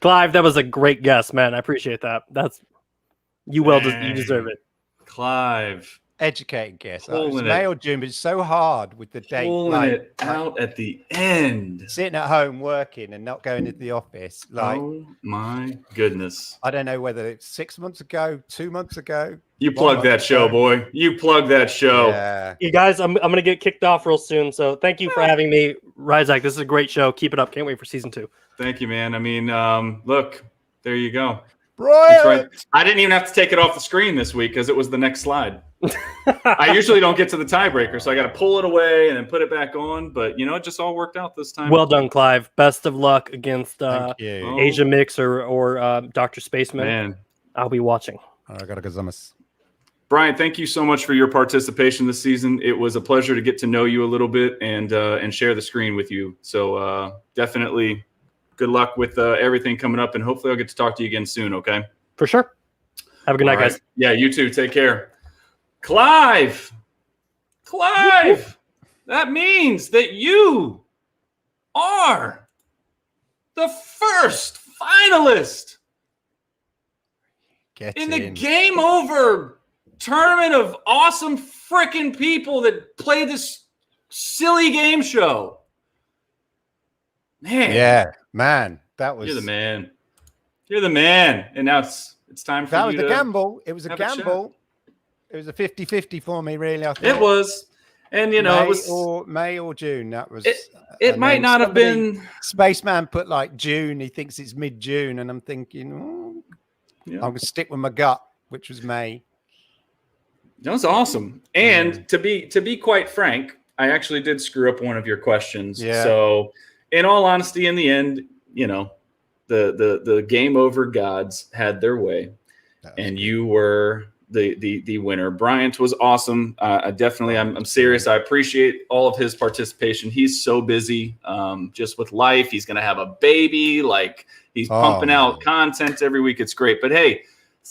Clive, that was a great guess, man. I appreciate that. You deserve it. Clive. Educated guess. Pulling May or June, but it's so hard with the date. Pulling it out at the end. Sitting at home working and not going into the office. Oh my goodness. I don't know whether it's 6 months ago, 2 months ago. You plug that show, boy. You plug that show. Yeah. You guys, I'm gonna get kicked off real soon. So thank you for having me, Ryzak. This is a great show. Keep it up. Can't wait for season 2. Thank you, man. I mean, look, there you go. Bryant. Right. I didn't even have to take it off the screen this week because it was the next slide. I usually don't get to the tiebreaker, so I got to pull it away and then put it back on. But it just all worked out this time. Well done, Clive. Best of luck against Asia Mix or Dr. Spaceman. Man, I'll be watching. Bryant, thank you so much for your participation this season. It was a pleasure to get to know you a little bit and share the screen with you. So definitely good luck with everything coming up, and hopefully I'll get to talk to you again soon, okay? For sure. Have a good night, guys. Yeah, you too. Take care. Clive! That means that you are the first finalist in the Game Over tournament of awesome freaking people that play this silly game show. Man. Yeah, man. You're the man. You're the man. And now it's time for that you was to the gamble. It was a gamble. It was a 50-50 for me, really. I think. It was. And it was May or June. That was it might not have been. Spaceman put like June. He thinks it's mid-June, and I'm thinking, I'm gonna stick with my gut, which was May. That was awesome. And to be quite frank, I actually did screw up one of your questions. Yeah. So in all honesty, in the end, the Game Over gods had their way, and you were the winner. Bryant was awesome. I'm serious. I appreciate all of his participation. He's so busy, just with life. He's gonna have a baby. Like he's pumping out content every week. It's great. But hey,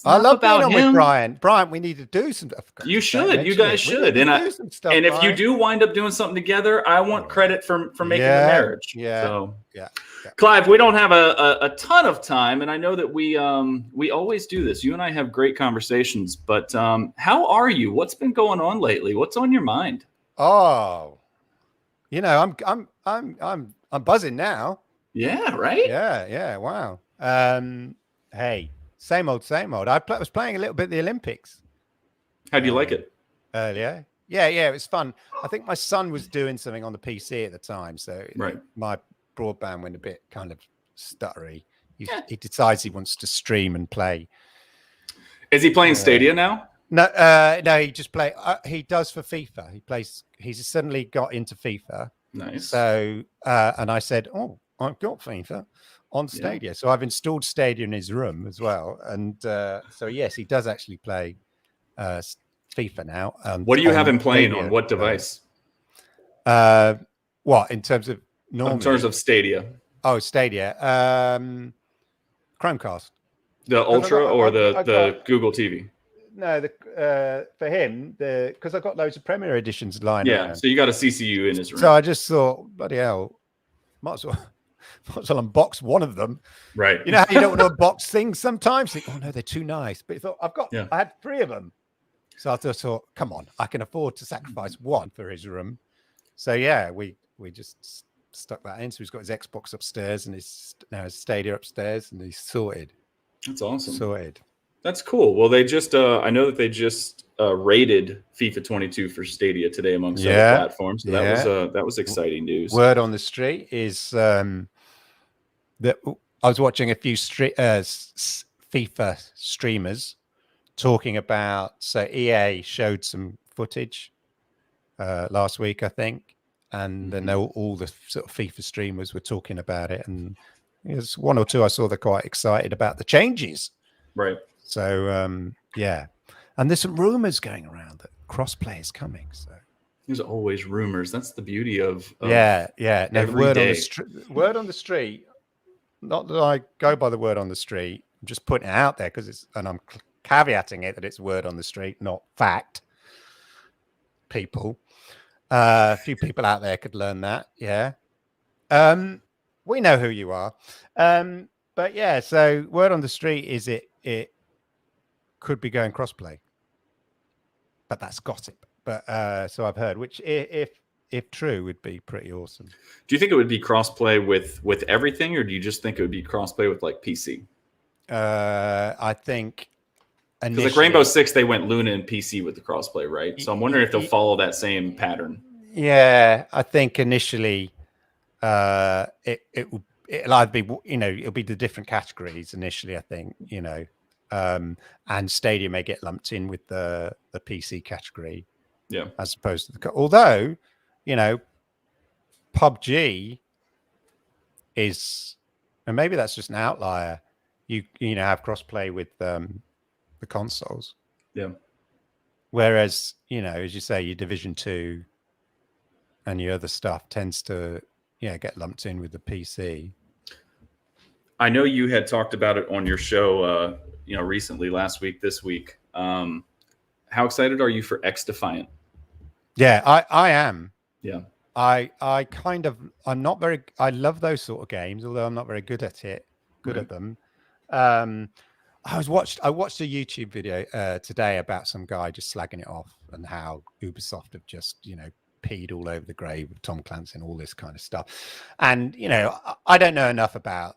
I love being on with Bryant. Bryant, we need to do some stuff. You should. You guys should. And if you do wind up doing something together, I want credit for making the marriage. Yeah. So, yeah. Clive, we don't have a ton of time, and I know that we always do this. You and I have great conversations, but how are you? What's been going on lately? What's on your mind? Oh, I'm buzzing now. Yeah, right. Yeah. Wow. Hey, same old, same old. I was playing a little bit of the Olympics How do you like it? earlier. Yeah, it was fun. I think my son was doing something on the PC at the time, so Right. my broadband went a bit kind of stuttery. Yeah. He decides he wants to stream and play. Is he playing Stadia now? No, he just play. He does for FIFA. He plays. He's suddenly got into FIFA. Nice. So, and I said, "Oh, I've got FIFA on Stadia." So I've installed Stadia in his room as well. And so, yes, he does actually play FIFA now. What do you have him playing Stadia. on? What device? What in terms of normally? In terms of Stadia. Oh, Stadia. Chromecast. The Ultra or the Google TV? No, for him, because I've got loads of Premier editions lying around. So you got a CCU in his room. So I just thought, bloody hell, might as well unbox one of them. Right. You know how you don't want to unbox things sometimes? Think, oh no, they're too nice. But you thought, I had 3 of them. So I just thought, come on, I can afford to sacrifice one for his room. So yeah, we just stuck that in. So he's got his Xbox upstairs and his Stadia upstairs, and he's sorted. That's awesome. Sorted. That's cool. Well, they just I know that they just rated FIFA 22 for Stadia today amongst other platforms. So that was exciting news. Word on the street is that I was watching a few FIFA streamers talking about. So EA showed some footage last week, I think, and then all the sort of FIFA streamers were talking about it, and there's 1 or 2 I saw they're quite excited about the changes. Right. So yeah, and there's some rumors going around that crossplay is coming. So there's always rumors. That's the beauty of yeah. No, word on the street. Not that I go by the word on the street. I'm just putting it out there and I'm caveating it that it's word on the street, not fact. People, a few people out there could learn that. Yeah. We know who you are. But yeah, so word on the street is it could be going crossplay, but that's gossip. But so I've heard, which if true would be pretty awesome. Do you think it would be crossplay with everything, or do you just think it would be crossplay with like PC? I think because like Rainbow Six, they went Luna and PC with the crossplay, right? So I'm wondering if they'll follow that same pattern. Yeah, I think initially it'll either be it'll be the different categories initially. I think and Stadia may get lumped in with the PC category, as opposed to although PUBG is, and maybe that's just an outlier. You have crossplay with the consoles, whereas as you say, your Division 2 and your other stuff tends to get lumped in with the PC. I know you had talked about it on your show, recently, last week, this week. How excited are you for X Defiant? Yeah, I am. Yeah. I'm not very, I love those sort of games, although I'm not very good at them. I watched a YouTube video today about some guy just slagging it off and how Ubisoft have just, peed all over the grave of Tom Clancy and all this kind of stuff. And, I don't know enough about,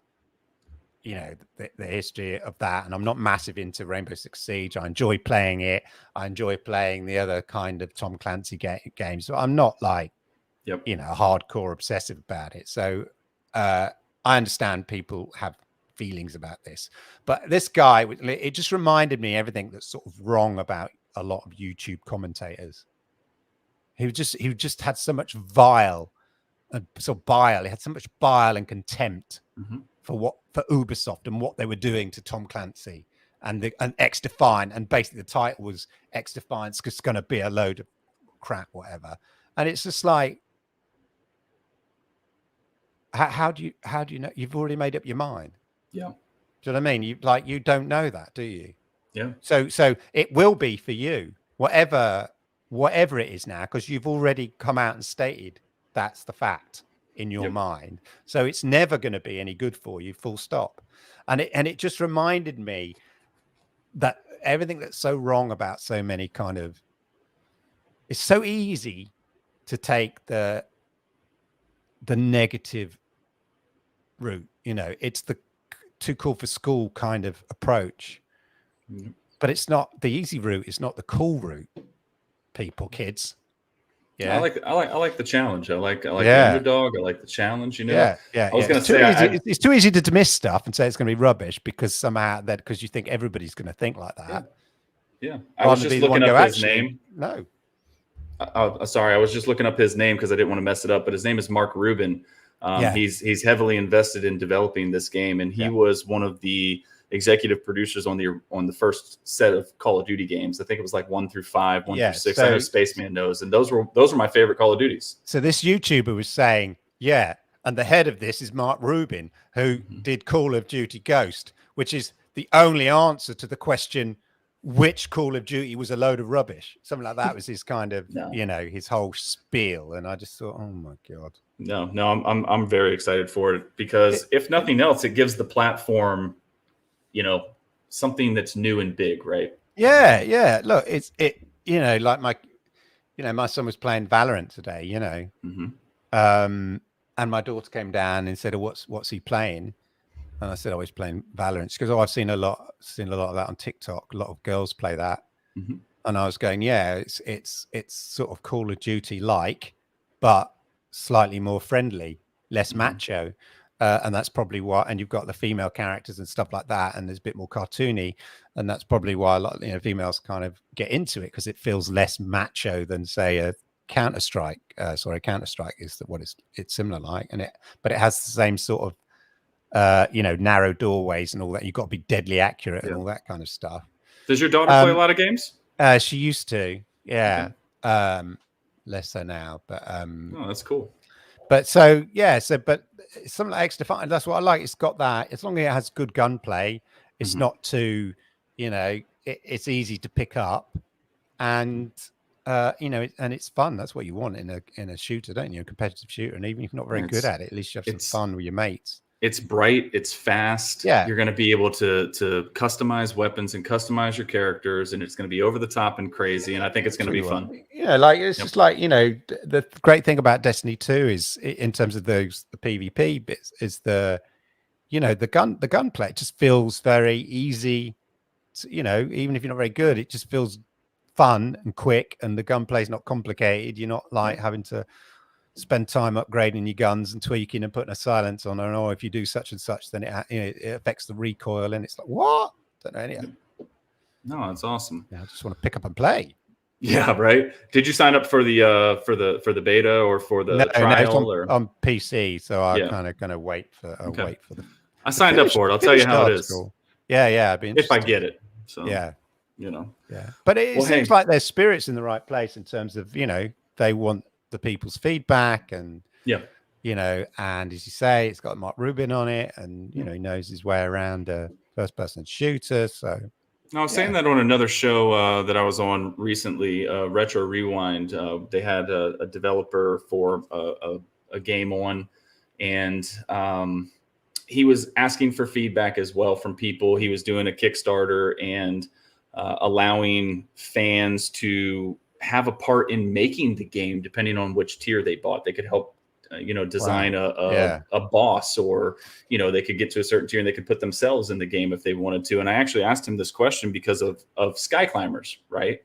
the history of that. And I'm not massive into Rainbow Six Siege. I enjoy playing it. I enjoy playing the other kind of Tom Clancy games. So I'm not like, hardcore obsessive about it. So I understand people have feelings about this. But this guy, it just reminded me everything that's sort of wrong about a lot of YouTube commentators. He just had so much bile. He had so much bile and contempt for Ubisoft and what they were doing to Tom Clancy and X Defiant, and basically the title was X Defiant's going to be a load of crap, whatever. And it's just like, how do you know? You've already made up your mind. Yeah. Do you know what I mean? You don't know that, do you? Yeah. So it will be for you, whatever it is now, because you've already come out and stated that's the fact in your mind. So it's never going to be any good for you, full stop. And it just reminded me that everything that's so wrong about so many it's so easy to take the negative route. You know, it's the too cool for school kind of approach, but it's not the easy route. It's not the cool route. Kids. Yeah, I like the challenge. I like the underdog. I like the challenge. You know. Yeah. I was going to say it's too easy to dismiss stuff and say it's going to be rubbish because because you think everybody's going to think like that. Yeah. I was just looking up his name. No. Sorry, I was just looking up his name because I didn't want to mess it up. But his name is Mark Rubin. He's heavily invested in developing this game, and he was one of the executive producers on the first set of Call of Duty games. I think it was like 1 through 5, 1 through 6. I know Spaceman knows, and those were my favorite Call of Duties. So this YouTuber was saying, and the head of this is Mark Rubin, who did Call of Duty Ghost, which is the only answer to the question, which Call of Duty was a load of rubbish. Something like that was his kind of, his whole spiel. And I just thought, oh my God. No, I'm very excited for it because if nothing else, it gives the platform, something that's new and big, right? Yeah. Look, like my son was playing Valorant today, and my daughter came down and said, oh, what's he playing? And I said, he's playing Valorant. She goes, I've seen a lot of that on TikTok. A lot of girls play that. Mm-hmm. And I was going, it's sort of Call of Duty like, but slightly more friendly, less macho. And that's probably why, and you've got the female characters and stuff like that, and there's a bit more cartoony, and that's probably why a lot females kind of get into it because it feels less macho than say a Counter-Strike. Counter-Strike is what it's similar like, but it has the same sort of narrow doorways and all that. You've got to be deadly accurate and all that kind of stuff. Does your daughter play a lot of games? She used to, less so now, but oh, that's cool. But but it's something like extra fun. That's what I like. It's got that. As long as it has good gunplay, it's not too, it's easy to pick up, and and it's fun. That's what you want in a shooter, don't you? A competitive shooter, and even if you're not very good at it, at least you have some fun with your mates. It's bright, it's fast. Yeah. You're going to be able to customize weapons and customize your characters, and it's going to be over the top and crazy. And I think it's going to be fun. Yeah, like it's just like the great thing about Destiny 2 is in terms of the PvP bits is the gunplay. It just feels very easy. Even if you're not very good, it just feels fun and quick, and the gunplay is not complicated. You're not like having to spend time upgrading your guns and tweaking and putting a silence on, or if you do such and such, then it affects the recoil, and it's like what? Don't know anything. No, it's awesome. I just want to pick up and play. Yeah, right. Did you sign up for the beta or for the trial? No, on PC, so I'm kind of going to wait for the. I signed up for it. I'll tell you how it is. Yeah, I'd be if I get it. So yeah. But it seems like their spirit's in the right place in terms of they want the people's feedback, and and as you say, it's got Mark Rubin on it, and he knows his way around a first-person shooter. So I was saying that on another show that I was on recently, Retro Rewind. They had a developer for a game on, and he was asking for feedback as well from people. He was doing a Kickstarter and allowing fans to have a part in making the game, depending on which tier they bought. They could help, design a boss, or, they could get to a certain tier and they could put themselves in the game if they wanted to. And I actually asked him this question because of Sky Climbers, right?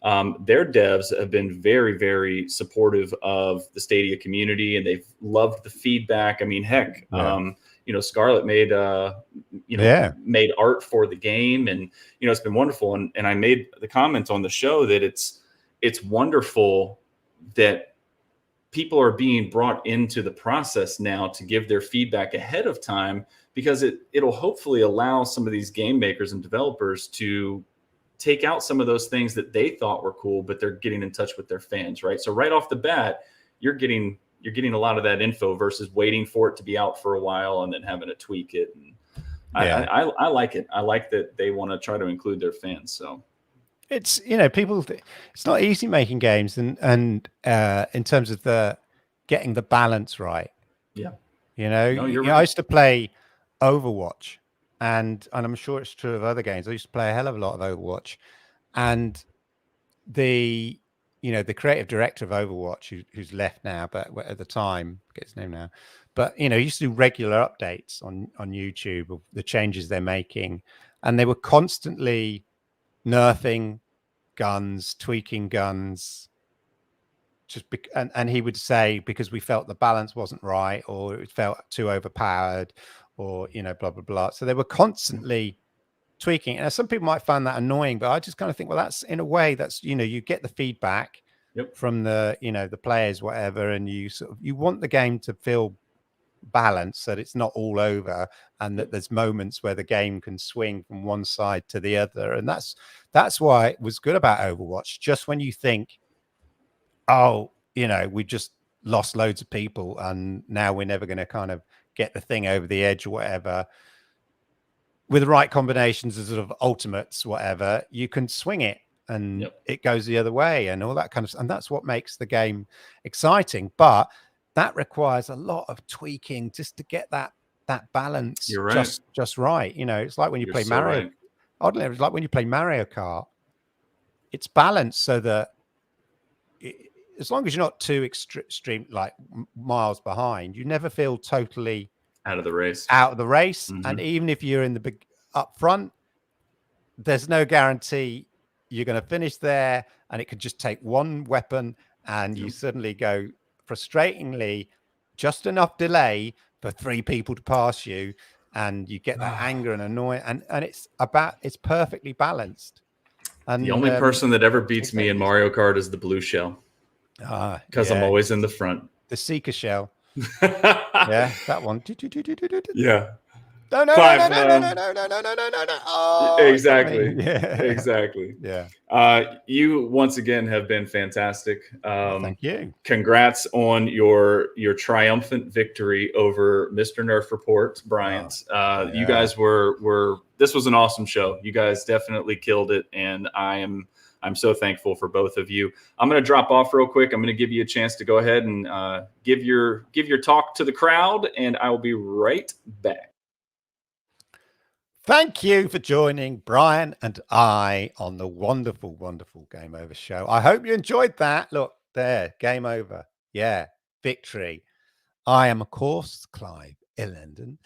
Their devs have been very, very supportive of the Stadia community, and they've loved the feedback. I mean, heck, Scarlett made made art for the game, and it's been wonderful. And I made the comment on the show that it's wonderful that people are being brought into the process now to give their feedback ahead of time, because it'll hopefully allow some of these game makers and developers to take out some of those things that they thought were cool, but they're getting in touch with their fans, right? So right off the bat, you're getting a lot of that info versus waiting for it to be out for a while and then having to tweak it. And I like it. I like that they want to try to include their fans. So it's it's not easy making games, and in terms of getting the balance right. Yeah, right. I used to play Overwatch, and I'm sure it's true of other games. I used to play a hell of a lot of Overwatch, and the the creative director of Overwatch, who's left now, but at the time, I forget his name now, but he used to do regular updates on YouTube of the changes they're making, and they were constantly nerfing guns, tweaking guns, and he would say, because we felt the balance wasn't right, or it felt too overpowered, or blah blah blah. So they were constantly tweaking, and some people might find that annoying, but I just kind of think, well, that's, in a way, that's, you get the feedback from the the players, whatever, and you want the game to feel balanced, so that it's not all over, and that there's moments where the game can swing from one side to the other. And that's why it was good about Overwatch. Just when you think, oh, we just lost loads of people and now we're never going to kind of get the thing over the edge or whatever, with the right combinations of sort of ultimates, whatever, you can swing it and it goes the other way and all that kind of stuff. And that's what makes the game exciting. But that requires a lot of tweaking just to get that balance just right. It's like when you play Mario. Right. Oddly, it's like when you play Mario Kart. It's balanced so that as long as you're not too extreme, like miles behind, you never feel totally out of the race. Mm-hmm. And even if you're in the big up front, there's no guarantee you're going to finish there. And it could just take one weapon and you suddenly go frustratingly just enough delay for 3 people to pass you, and you get that anger and annoyance, and it's perfectly balanced. And the only person that ever beats me in Mario Kart is the blue shell, because I'm always in the front. The Seeker shell. Yeah, that one. Yeah. No. Oh, exactly. Yeah. Exactly. Yeah. You once again have been fantastic. Thank you. Congrats on your triumphant victory over Mr. Nerf Report, Bryant. You guys were. This was an awesome show. You guys definitely killed it, and I'm so thankful for both of you. I'm going to drop off real quick. I'm going to give you a chance to go ahead and give your talk to the crowd, and I will be right back. Thank you for joining Brian and I on the wonderful, wonderful Game Over show. I hope you enjoyed that. Look there, Game Over. Yeah, victory. I am, of course, Clive Illenden,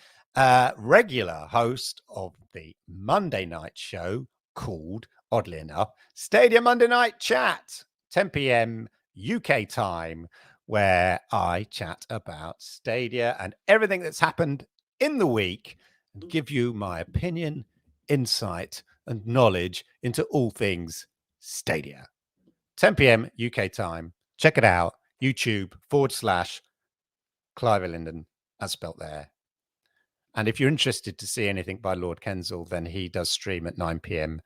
regular host of the Monday night show called, oddly enough, Stadia Monday Night Chat, 10 p.m. UK time, where I chat about Stadia and everything that's happened in the week, and give you my opinion, insight, and knowledge into all things Stadia. 10 p.m. UK time. Check it out. YouTube /Clive Illenden, as spelt there. And if you're interested to see anything by Lord Kensal, then he does stream at 9 p.m.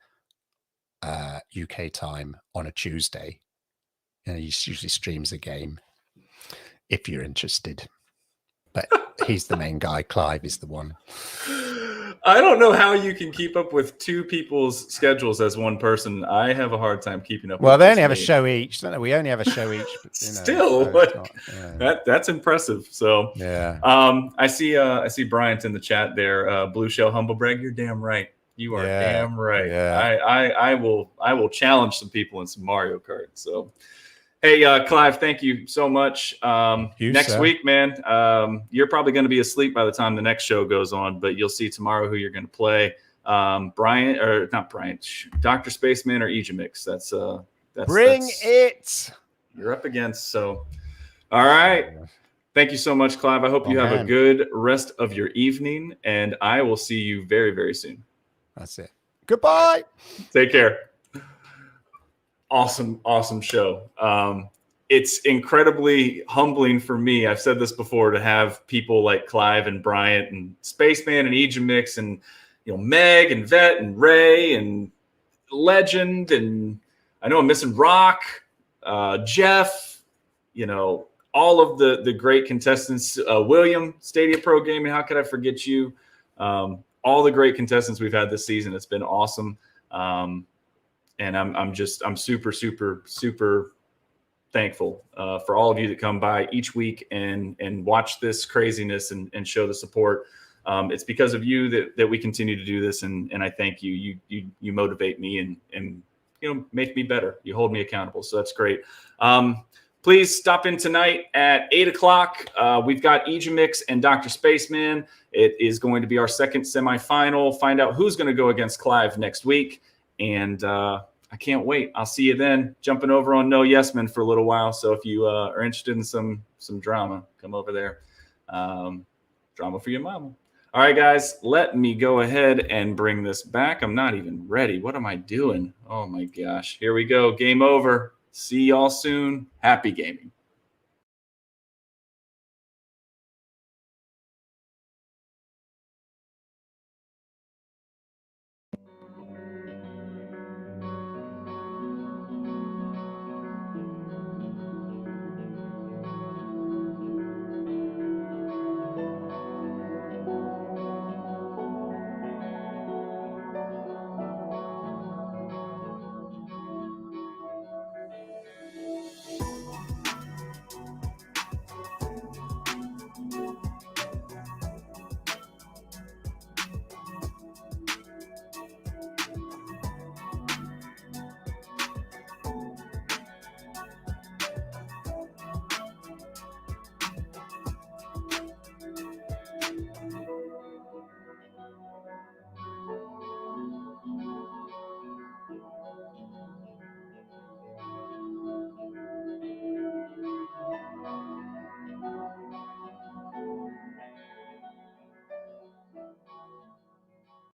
UK time on a Tuesday. And he usually streams a game if you're interested. But he's the main guy. Clive is the one. I don't know how you can keep up with 2 people's schedules as one person. I have a hard time keeping up. Well, they only have a show each. Don't they? We only have a show each. But, still, so that's impressive. So yeah. I see Bryant in the chat there. Blue Shell Humblebrag, you're damn right. You are damn right. Yeah. I will challenge some people in some Mario Kart. So. Hey, Clive, thank you so much. Next week, man, you're probably going to be asleep by the time the next show goes on, but you'll see tomorrow who you're going to play. Bryant, or not Bryant, Dr. Spaceman or Ejimix. That's Bring it. You're up against. So, all right. Thank you so much, Clive. I hope you have a good rest of your evening, and I will see you very, very soon. That's it. Goodbye. Take care. Awesome show. It's incredibly humbling for me. I've said this before, to have people like Clive and Bryant and Spaceman and Ejimix and Meg and Vet and Ray and Legend, and I know I'm missing Rock, Jeff, all of the great contestants, William, Stadia Pro Gaming. How could I forget you? All the great contestants we've had this season. It's been awesome. And I'm super, super, super thankful for all of you that come by each week and watch this craziness and show the support. It's because of you that we continue to do this, and I thank you. You motivate me and make me better. You hold me accountable. So that's great. Please stop in tonight at 8 o'clock. We've got Ejimix and Dr. Spaceman. It is going to be our second semifinal. Find out who's going to go against Clive next week. And I can't wait. I'll see you then. Jumping over on No Yes Men for a little while. So if you are interested in some drama, come over there. Drama for your mama. All right, guys, let me go ahead and bring this back. I'm not even ready. What am I doing? Oh, my gosh. Here we go. Game over. See y'all soon. Happy gaming.